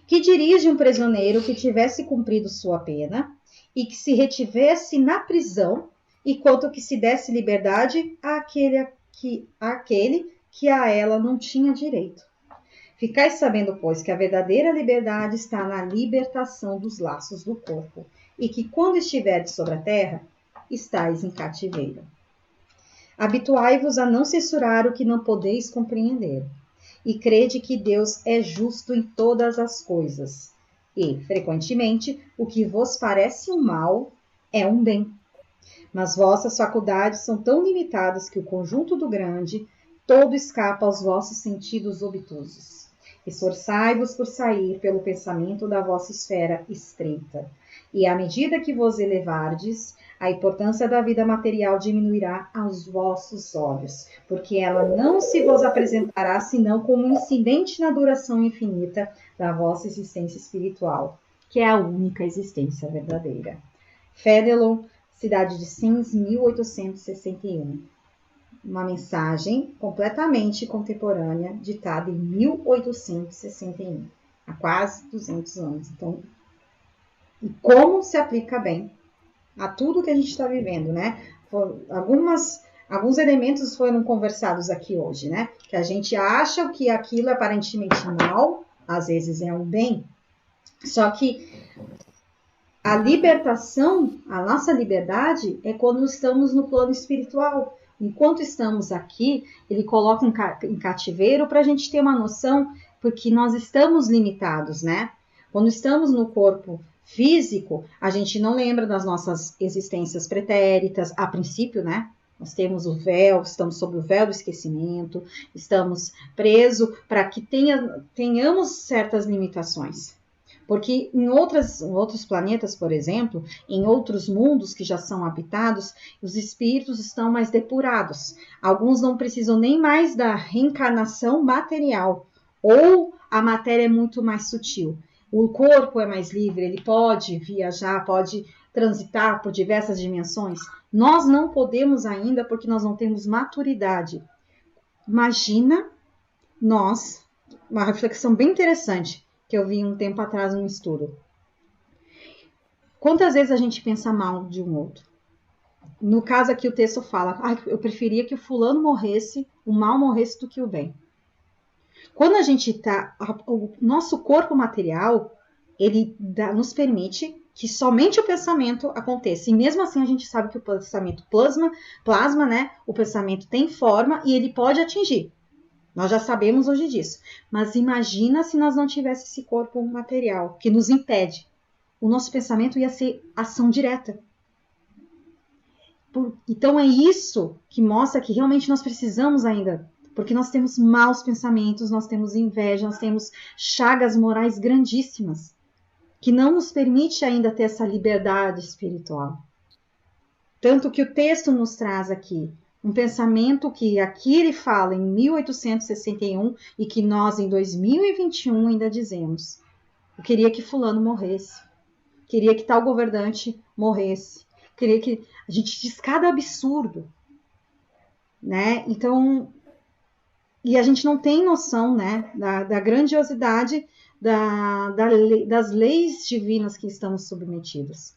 S1: Que dirige um prisioneiro que tivesse cumprido sua pena e que se retivesse na prisão, enquanto que se desse liberdade àquele que a ela não tinha direito. Ficais sabendo, pois, que a verdadeira liberdade está na libertação dos laços do corpo, e que quando estiverdes sobre a terra, estáis em cativeiro. Habituai-vos a não censurar o que não podeis compreender, e crede que Deus é justo em todas as coisas, e, frequentemente, o que vos parece um mal é um bem. Mas vossas faculdades são tão limitadas que o conjunto do grande todo escapa aos vossos sentidos obtusos. Esforçai-vos por sair pelo pensamento da vossa esfera estreita, e à medida que vos elevardes, a importância da vida material diminuirá aos vossos olhos, porque ela não se vos apresentará senão como um incidente na duração infinita da vossa existência espiritual, que é a única existência verdadeira. Fédelon, Cidade de Sins, 1861. Uma mensagem completamente contemporânea, ditada em 1861, há quase 200 anos. Então, e como se aplica bem a tudo que a gente está vivendo, né? Alguns elementos foram conversados aqui hoje, né? Que a gente acha que aquilo é aparentemente mal, às vezes é um bem. Só que a libertação, a nossa liberdade, é quando estamos no plano espiritual. Enquanto estamos aqui, ele coloca em cativeiro para a gente ter uma noção, porque nós estamos limitados, né? Quando estamos no corpo físico, a gente não lembra das nossas existências pretéritas, a princípio, né? Nós temos o véu, estamos sob o véu do esquecimento, estamos presos para que tenhamos certas limitações. Porque em outros planetas, por exemplo, em outros mundos que já são habitados, os espíritos estão mais depurados. Alguns não precisam nem mais da reencarnação material, ou a matéria é muito mais sutil. O corpo é mais livre, ele pode viajar, pode transitar por diversas dimensões. Nós não podemos ainda porque nós não temos maturidade. Imagina uma reflexão bem interessante que eu vi um tempo atrás num estudo. Quantas vezes a gente pensa mal de um outro? No caso aqui o texto fala, eu preferia que o fulano morresse, o mal morresse do que o bem. Quando a gente o nosso corpo material, ele nos permite que somente o pensamento aconteça. E mesmo assim a gente sabe que o pensamento plasma, né? O pensamento tem forma e ele pode atingir. Nós já sabemos hoje disso. Mas imagina se nós não tivéssemos esse corpo material que nos impede. O nosso pensamento ia ser ação direta. Então é isso que mostra que realmente nós precisamos ainda, porque nós temos maus pensamentos, nós temos inveja, nós temos chagas morais grandíssimas, que não nos permite ainda ter essa liberdade espiritual. Tanto que o texto nos traz aqui um pensamento que aqui ele fala em 1861 e que nós em 2021 ainda dizemos. Eu queria que fulano morresse. Queria que tal governante morresse. Queria que... A gente diz cada absurdo, né? Então... E a gente não tem noção, né, da grandiosidade das leis divinas que estamos submetidos.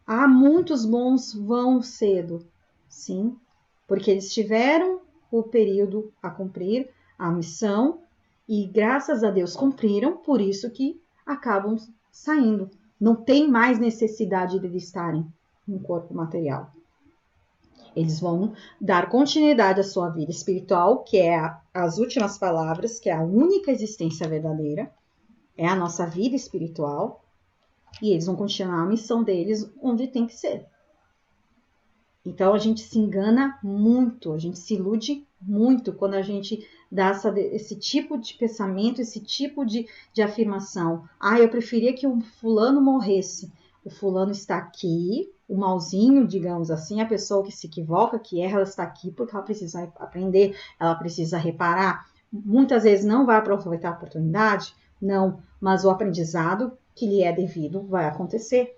S1: Há muitos bons vão cedo, sim, porque eles tiveram o período a cumprir, a missão, e graças a Deus cumpriram, por isso que acabam saindo. Não tem mais necessidade de eles estarem no corpo material. Eles vão dar continuidade à sua vida espiritual, que é as últimas palavras, que é a única existência verdadeira, é a nossa vida espiritual, e eles vão continuar a missão deles onde tem que ser. Então a gente se engana muito, a gente se ilude muito quando a gente dá esse tipo de pensamento, esse tipo de afirmação. Ah, eu preferia que um fulano morresse. O fulano está aqui, o malzinho, digamos assim, a pessoa que se equivoca, que erra, ela está aqui porque ela precisa aprender, ela precisa reparar. Muitas vezes não vai aproveitar a oportunidade, não, mas o aprendizado que lhe é devido vai acontecer.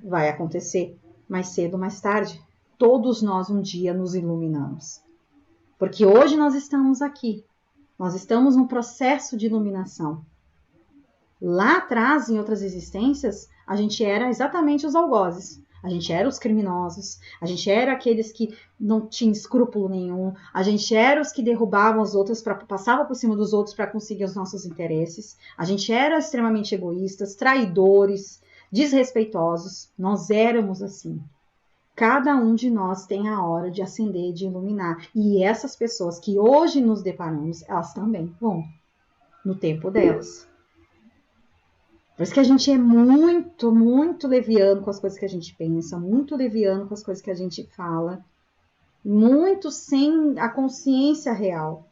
S1: Vai acontecer mais cedo ou mais tarde. Todos nós um dia nos iluminamos. Porque hoje nós estamos aqui. Nós estamos num processo de iluminação. Lá atrás, em outras existências, a gente era exatamente os algozes. A gente era os criminosos. A gente era aqueles que não tinham escrúpulo nenhum. A gente era os que derrubavam os outros, passavam por cima dos outros para conseguir os nossos interesses. A gente era extremamente egoístas, traidores, desrespeitosos. Nós éramos assim. Cada um de nós tem a hora de acender, de iluminar. E essas pessoas que hoje nos deparamos, elas também vão no tempo delas. Por isso que a gente é muito, muito leviano com as coisas que a gente pensa, muito leviano com as coisas que a gente fala, muito sem a consciência real.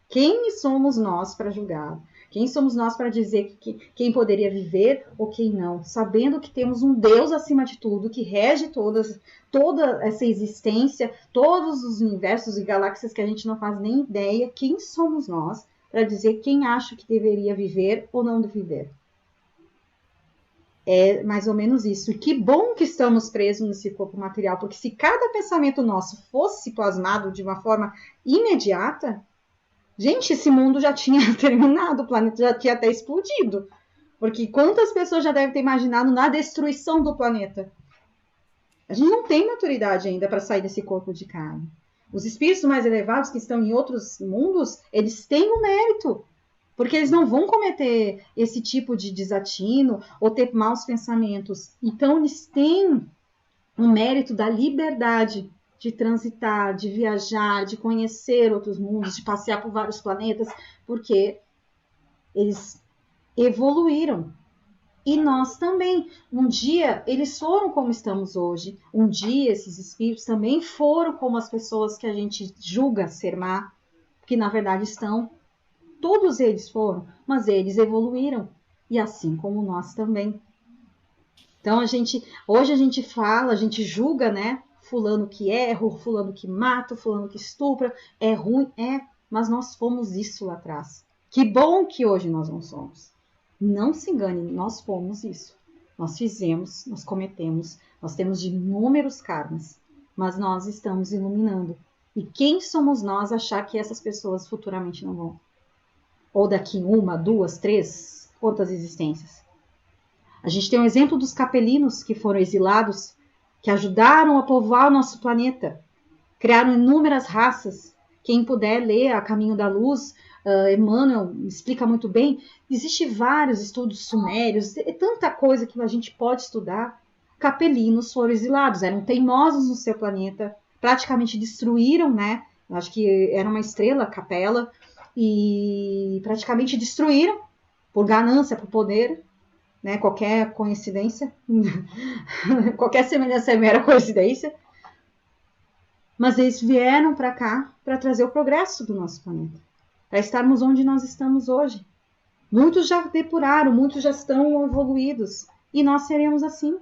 S1: Quem somos nós para julgar? Quem somos nós para dizer quem poderia viver ou quem não? Sabendo que temos um Deus acima de tudo, que rege toda essa existência, todos os universos e galáxias que a gente não faz nem ideia. Quem somos nós para dizer quem acha que deveria viver ou não viver? É mais ou menos isso. E que bom que estamos presos nesse corpo material, porque se cada pensamento nosso fosse plasmado de uma forma imediata, gente, esse mundo já tinha terminado, o planeta já tinha até explodido. Porque quantas pessoas já devem ter imaginado na destruição do planeta? A gente não tem maturidade ainda para sair desse corpo de carne. Os espíritos mais elevados que estão em outros mundos, eles têm o mérito. Porque eles não vão cometer esse tipo de desatino ou ter maus pensamentos. Então, eles têm o mérito da liberdade de transitar, de viajar, de conhecer outros mundos, de passear por vários planetas, porque eles evoluíram. E nós também. Um dia, eles foram como estamos hoje. Um dia, esses espíritos também foram como as pessoas que a gente julga ser má, que na verdade estão. Todos eles foram, mas eles evoluíram, e assim como nós também. Então, hoje a gente fala, a gente julga, né? Fulano que erra, fulano que mata, fulano que estupra, é ruim, mas nós fomos isso lá atrás. Que bom que hoje nós não somos. Não se engane, nós fomos isso. Nós fizemos, nós cometemos, nós temos de inúmeros karmas, mas nós estamos iluminando. E quem somos nós achar que essas pessoas futuramente não vão? Ou daqui 1, 2, 3, quantas existências? A gente tem um exemplo dos capelinos que foram exilados, que ajudaram a povoar o nosso planeta. Criaram inúmeras raças. Quem puder ler A Caminho da Luz, Emmanuel explica muito bem. Existem vários estudos sumérios, é tanta coisa que a gente pode estudar. Capelinos foram exilados, eram teimosos no seu planeta, praticamente destruíram, né? Acho que era uma estrela, Capela, e praticamente destruíram por ganância, por poder, né? Qualquer coincidência, qualquer semelhança é mera coincidência. Mas eles vieram para cá para trazer o progresso do nosso planeta, para estarmos onde nós estamos hoje. Muitos já depuraram, muitos já estão evoluídos, e nós seremos assim.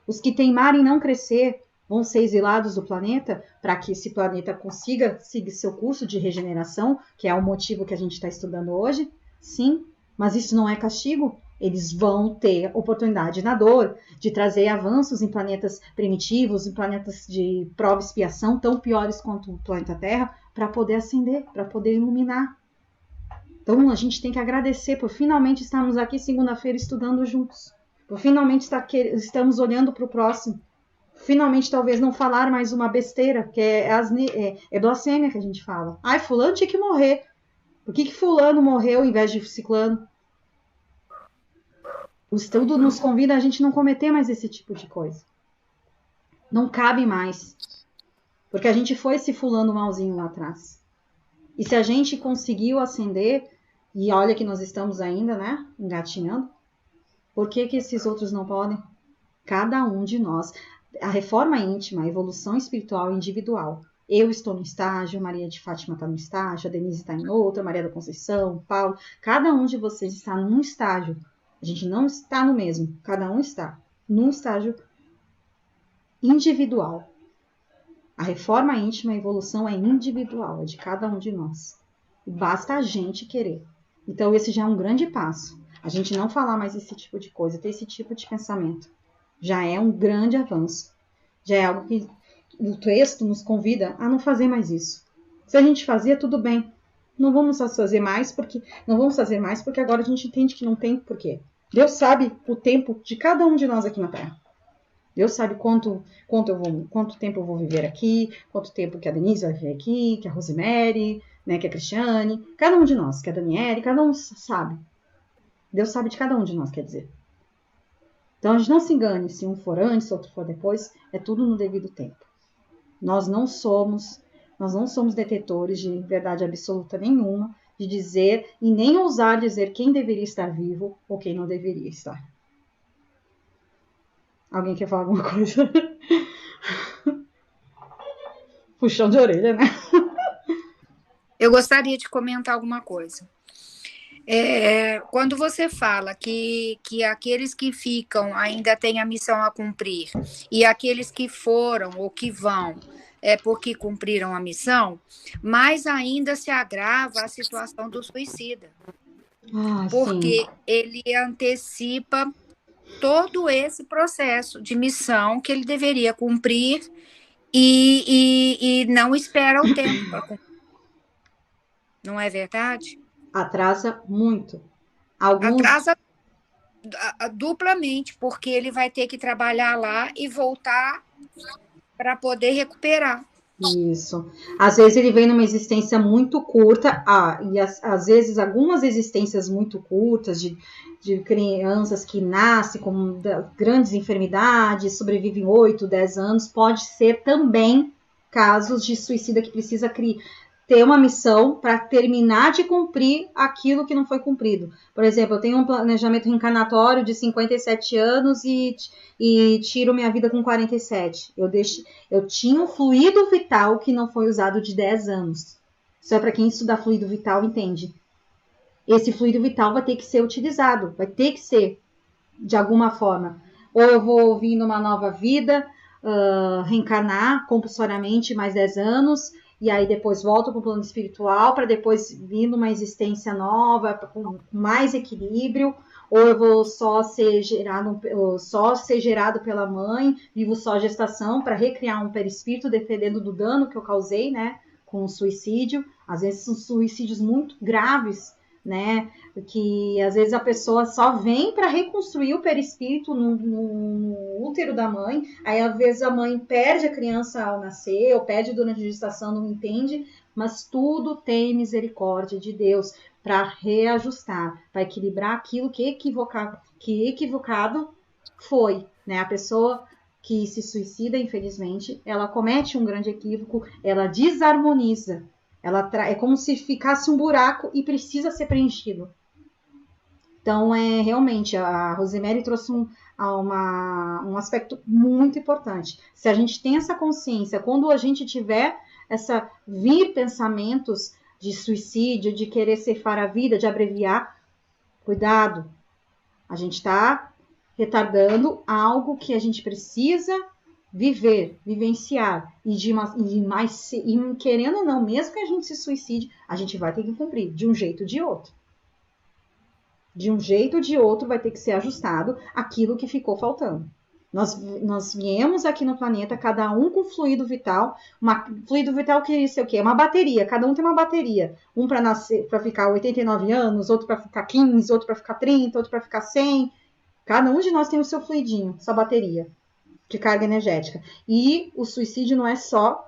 S1: Os que teimarem em não crescer vão ser exilados do planeta para que esse planeta consiga seguir seu curso de regeneração, que é o motivo que a gente está estudando hoje. Sim, mas isso não é castigo. Eles vão ter oportunidade na dor de trazer avanços em planetas primitivos, em planetas de prova e expiação, tão piores quanto o planeta Terra, para poder ascender, para poder iluminar. Então, a gente tem que agradecer por finalmente estarmos aqui segunda-feira estudando juntos. Por finalmente estamos olhando para o próximo. Finalmente, talvez não falar mais uma besteira, que é blasfêmia que a gente fala. Ai, fulano tinha que morrer. Por que fulano morreu em vez de ciclano? O estudo nos convida a gente não cometer mais esse tipo de coisa. Não cabe mais. Porque a gente foi esse fulano malzinho lá atrás. E se a gente conseguiu ascender, e olha que nós estamos ainda, né, engatinhando, por que esses outros não podem? Cada um de nós. A reforma íntima, a evolução espiritual individual. Eu estou no estágio, Maria de Fátima está no estágio, a Denise está em outro, a Maria da Conceição, Paulo. Cada um de vocês está num estágio. A gente não está no mesmo. Cada um está num estágio individual. A reforma íntima, a evolução é individual, é de cada um de nós. E basta a gente querer. Então, esse já é um grande passo. A gente não falar mais esse tipo de coisa, ter esse tipo de pensamento. Já é um grande avanço. Já é algo que o texto nos convida a não fazer mais isso. Se a gente fazia, tudo bem. Não vamos fazer mais porque agora a gente entende que não tem porquê. Deus sabe o tempo de cada um de nós aqui na Terra. Deus sabe quanto tempo eu vou viver aqui, quanto tempo que a Denise vai viver aqui, que a Rosemary, né, que a Cristiane, cada um de nós, que a Daniele, cada um sabe. Deus sabe de cada um de nós, quer dizer. Então a gente não se engane, se um for antes, outro for depois, é tudo no devido tempo. Nós não somos detetores de verdade absoluta nenhuma, de dizer e nem ousar dizer quem deveria estar vivo ou quem não deveria estar. Alguém quer falar alguma coisa? Puxão de orelha, né?
S13: Eu gostaria de comentar alguma coisa. Quando você fala que aqueles que ficam ainda têm a missão a cumprir e aqueles que foram ou que vão é porque cumpriram a missão, mais ainda se agrava a situação do suicida. Porque ele antecipa todo esse processo de missão que ele deveria cumprir e não espera o tempo para cumprir. Não é verdade?
S1: Atrasa muito.
S13: Atrasa duplamente, porque ele vai ter que trabalhar lá e voltar para poder recuperar.
S1: Isso. Às vezes ele vem numa existência muito curta, e às vezes algumas existências muito curtas de crianças que nascem com grandes enfermidades, sobrevivem 8, 10 anos, pode ser também casos de suicida que precisa ter uma missão para terminar de cumprir aquilo que não foi cumprido. Por exemplo, eu tenho um planejamento reencarnatório de 57 anos e tiro minha vida com 47. Eu tinha um fluido vital que não foi usado de 10 anos. Isso é para quem estuda fluido vital, entende. Esse fluido vital vai ter que ser utilizado, vai ter que ser, de alguma forma. Ou eu vou vir numa nova vida, reencarnar compulsoriamente mais 10 anos, e aí depois volto para o plano espiritual, para depois vir numa existência nova, com mais equilíbrio, ou eu vou só ser gerado pela mãe, vivo só gestação, para recriar um perispírito, dependendo do dano que eu causei, né, com o suicídio. Às vezes são suicídios muito graves, né, que às vezes a pessoa só vem para reconstruir o perispírito no útero da mãe, aí às vezes a mãe perde a criança ao nascer, ou perde durante a gestação, não entende, mas tudo tem misericórdia de Deus para reajustar, para equilibrar aquilo que equivocado foi, né, a pessoa que se suicida, infelizmente, ela comete um grande equívoco, ela desarmoniza. É como se ficasse um buraco e precisa ser preenchido. Então, realmente, a Rosemary trouxe um aspecto muito importante. Se a gente tem essa consciência, quando a gente tiver vir pensamentos de suicídio, de querer ceifar a vida, de abreviar, cuidado. A gente está retardando algo que a gente precisa vivenciar. E querendo ou não, mesmo que a gente se suicide, a gente vai ter que cumprir, de um jeito ou de outro. De um jeito ou de outro vai ter que ser ajustado aquilo que ficou faltando. Nós viemos aqui no planeta, cada um com fluido vital. Fluido vital que isso é o quê? É uma bateria, cada um tem uma bateria. Um para nascer, para ficar 89 anos, outro para ficar 15, outro para ficar 30, outro para ficar 100. Cada um de nós tem o seu fluidinho, sua bateria de carga energética. E o suicídio não é só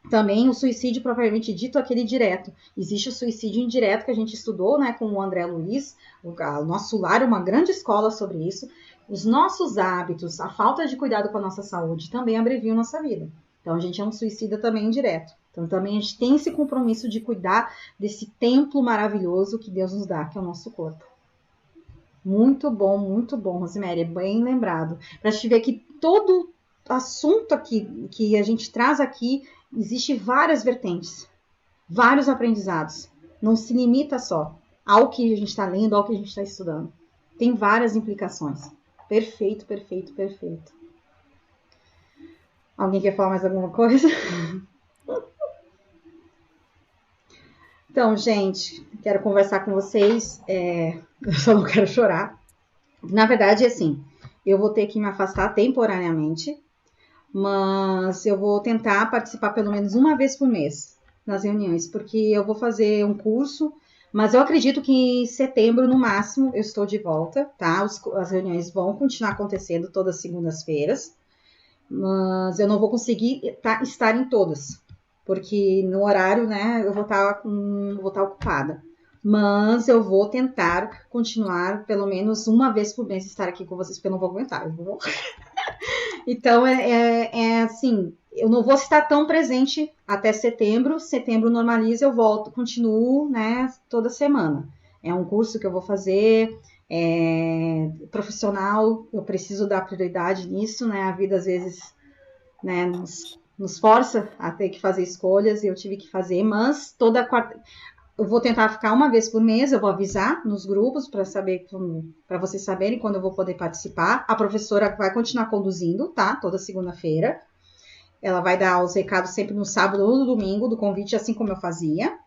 S1: também o suicídio propriamente dito, aquele direto. Existe o suicídio indireto que a gente estudou, né, com o André Luiz. O nosso lar é uma grande escola sobre isso. Os nossos hábitos, a falta de cuidado com a nossa saúde também abreviam nossa vida. Então, a gente é um suicida também indireto. Então, também a gente tem esse compromisso de cuidar desse templo maravilhoso que Deus nos dá, que é o nosso corpo. Muito bom, Rosemary, é bem lembrado. Para te ver que todo assunto aqui, que a gente traz aqui, existe várias vertentes, vários aprendizados. Não se limita só ao que a gente está lendo, ao que a gente está estudando. Tem várias implicações. Perfeito. Alguém quer falar mais alguma coisa? Então, gente, quero conversar com vocês. Eu só não quero chorar. Na verdade, assim, eu vou ter que me afastar temporariamente, mas eu vou tentar participar pelo menos uma vez por mês nas reuniões, porque eu vou fazer um curso. Mas eu acredito que em setembro, no máximo, eu estou de volta, tá? As reuniões vão continuar acontecendo todas as segundas-feiras, mas eu não vou conseguir estar em todas, porque no horário, né, eu vou estar ocupada. Mas eu vou tentar continuar pelo menos uma vez por mês estar aqui com vocês, porque eu não vou aguentar. Então, assim, eu não vou estar tão presente até setembro. Setembro normaliza, eu volto, continuo, né, toda semana. É um curso que eu vou fazer, profissional, eu preciso dar prioridade nisso, né? A vida, às vezes, né, nos força a ter que fazer escolhas, e eu tive que fazer, mas toda quarta... Eu vou tentar ficar uma vez por mês, eu vou avisar nos grupos para vocês saberem quando eu vou poder participar. A professora vai continuar conduzindo, tá? Toda segunda-feira. Ela vai dar os recados sempre no sábado ou no domingo do convite, assim como eu fazia.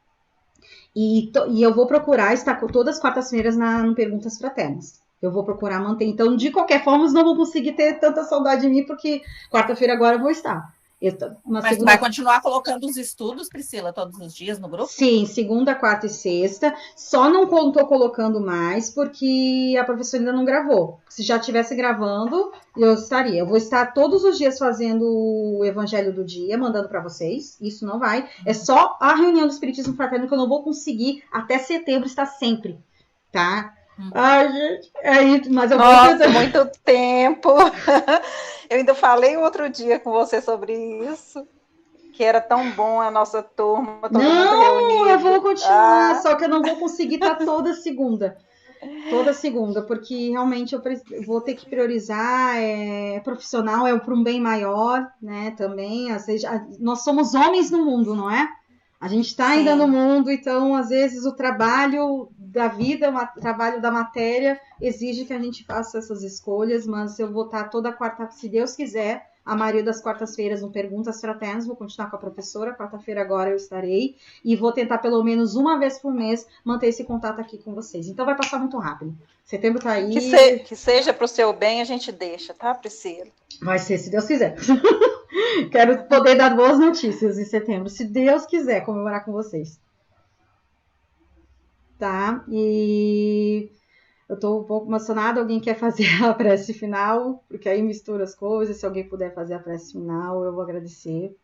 S1: E eu vou procurar estar todas as quartas-feiras no Perguntas Fraternas. Eu vou procurar manter. Então, de qualquer forma, vocês não vão conseguir ter tanta saudade de mim, porque quarta-feira agora eu vou estar.
S2: Mas tu vai continuar colocando os estudos, Priscila, todos os dias no grupo?
S1: Sim, segunda, quarta e sexta. Só não estou colocando mais porque a professora ainda não gravou. Se já estivesse gravando, eu estaria. Eu vou estar todos os dias fazendo o Evangelho do Dia, mandando para vocês. Isso não vai. É só a reunião do Espiritismo Fraterno que eu não vou conseguir até setembro estar sempre, tá? Ai, gente, mas eu
S14: Nossa, muito tempo. Eu ainda falei outro dia com você sobre isso, que era tão bom a nossa turma, todo mundo reunido.
S1: Eu vou continuar, só que eu não vou conseguir estar toda segunda, porque realmente eu vou ter que priorizar, profissional é para um bem maior, né, também, às vezes, nós somos homens no mundo, não é? A gente está ainda no mundo, então, às vezes, o trabalho da vida, o trabalho da matéria, exige que a gente faça essas escolhas, mas eu vou estar toda quarta, se Deus quiser, a maioria das quartas-feiras no Perguntas Fraternas, vou continuar com a professora, quarta-feira agora eu estarei, e vou tentar pelo menos uma vez por mês manter esse contato aqui com vocês. Então, vai passar muito rápido. Setembro está aí.
S14: Que seja para o seu bem, a gente deixa, tá, Priscila?
S1: Vai ser, se Deus quiser. Quero poder dar boas notícias em setembro, se Deus quiser comemorar com vocês. Tá? E eu tô um pouco emocionada. Alguém quer fazer a prece final? Porque aí mistura as coisas. Se alguém puder fazer a prece final, eu vou agradecer.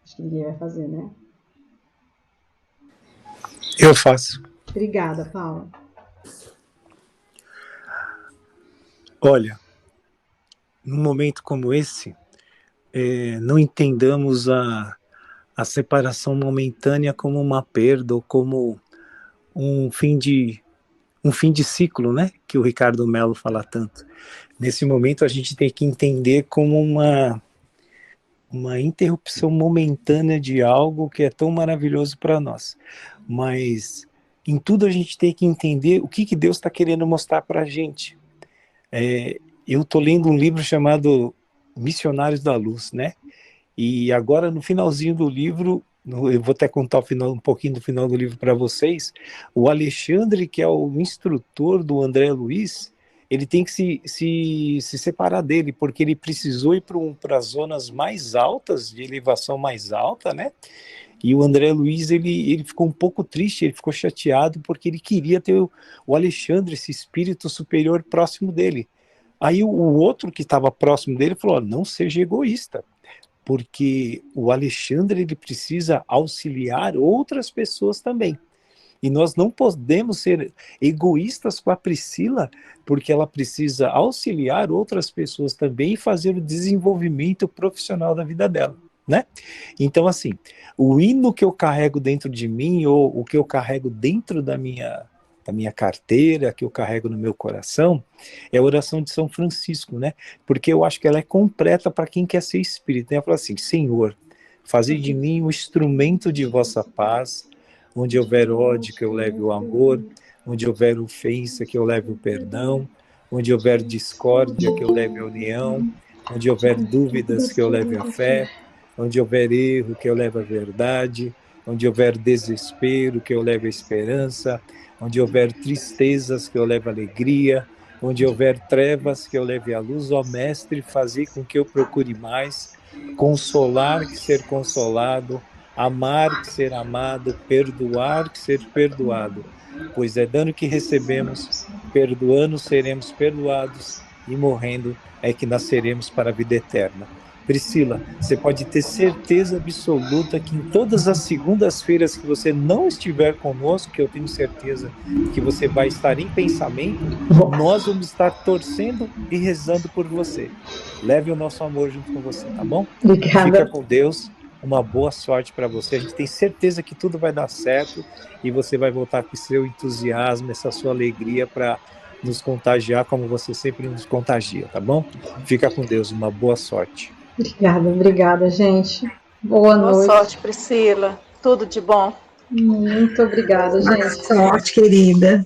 S1: Acho que ninguém vai fazer, né?
S6: Eu faço.
S1: Obrigada, Paula.
S6: Olha, num momento como esse, não entendamos a separação momentânea como uma perda ou como um fim de ciclo, né? Que o Ricardo Mello fala tanto. Nesse momento a gente tem que entender como uma interrupção momentânea de algo que é tão maravilhoso para nós. Mas em tudo a gente tem que entender o que Deus está querendo mostrar para a gente. Eu estou lendo um livro chamado Missionários da Luz, né? E agora no finalzinho do livro, eu vou até contar um pouquinho do final do livro para vocês, o Alexandre, que é o instrutor do André Luiz, ele tem que se separar dele, porque ele precisou ir para as zonas mais altas, de elevação mais alta, né? E o André Luiz, ele ficou um pouco triste, ele ficou chateado, porque ele queria ter o Alexandre, esse espírito superior, próximo dele. Aí o outro que estava próximo dele falou, não seja egoísta, porque o Alexandre, ele precisa auxiliar outras pessoas também. E nós não podemos ser egoístas com a Priscila, porque ela precisa auxiliar outras pessoas também e fazer o desenvolvimento profissional da vida dela, né? Então, assim, o hino que eu carrego dentro de mim, ou o que eu carrego dentro da minha carteira, que eu carrego no meu coração, é a oração de São Francisco, né? Porque eu acho que ela é completa para quem quer ser espírita. Ela fala assim, Senhor, fazei de mim um instrumento de vossa paz, onde houver ódio, que eu leve o amor, onde houver ofensa, que eu leve o perdão, onde houver discórdia, que eu leve a união, onde houver dúvidas, que eu leve a fé, onde houver erro, que eu leve a verdade, onde houver desespero, que eu leve a esperança, onde houver tristezas, que eu leve a alegria, onde houver trevas, que eu leve a luz. Ó Mestre, fazer com que eu procure mais, consolar que ser consolado, amar que ser amado, perdoar que ser perdoado, pois é dando que recebemos, perdoando seremos perdoados, e morrendo é que nasceremos para a vida eterna. Priscila, você pode ter certeza absoluta que em todas as segundas-feiras que você não estiver conosco, que eu tenho certeza que você vai estar em pensamento, nós vamos estar torcendo e rezando por você. Leve o nosso amor junto com você, tá bom?
S1: Obrigada.
S6: Fica com Deus. Uma boa sorte para você. A gente tem certeza que tudo vai dar certo e você vai voltar com o seu entusiasmo, essa sua alegria para nos contagiar como você sempre nos contagia, tá bom? Fica com Deus. Uma boa sorte.
S1: Obrigada, gente. Boa noite.
S14: Boa sorte, Priscila. Tudo de bom.
S1: Muito obrigada, gente.
S3: Boa sorte, querida.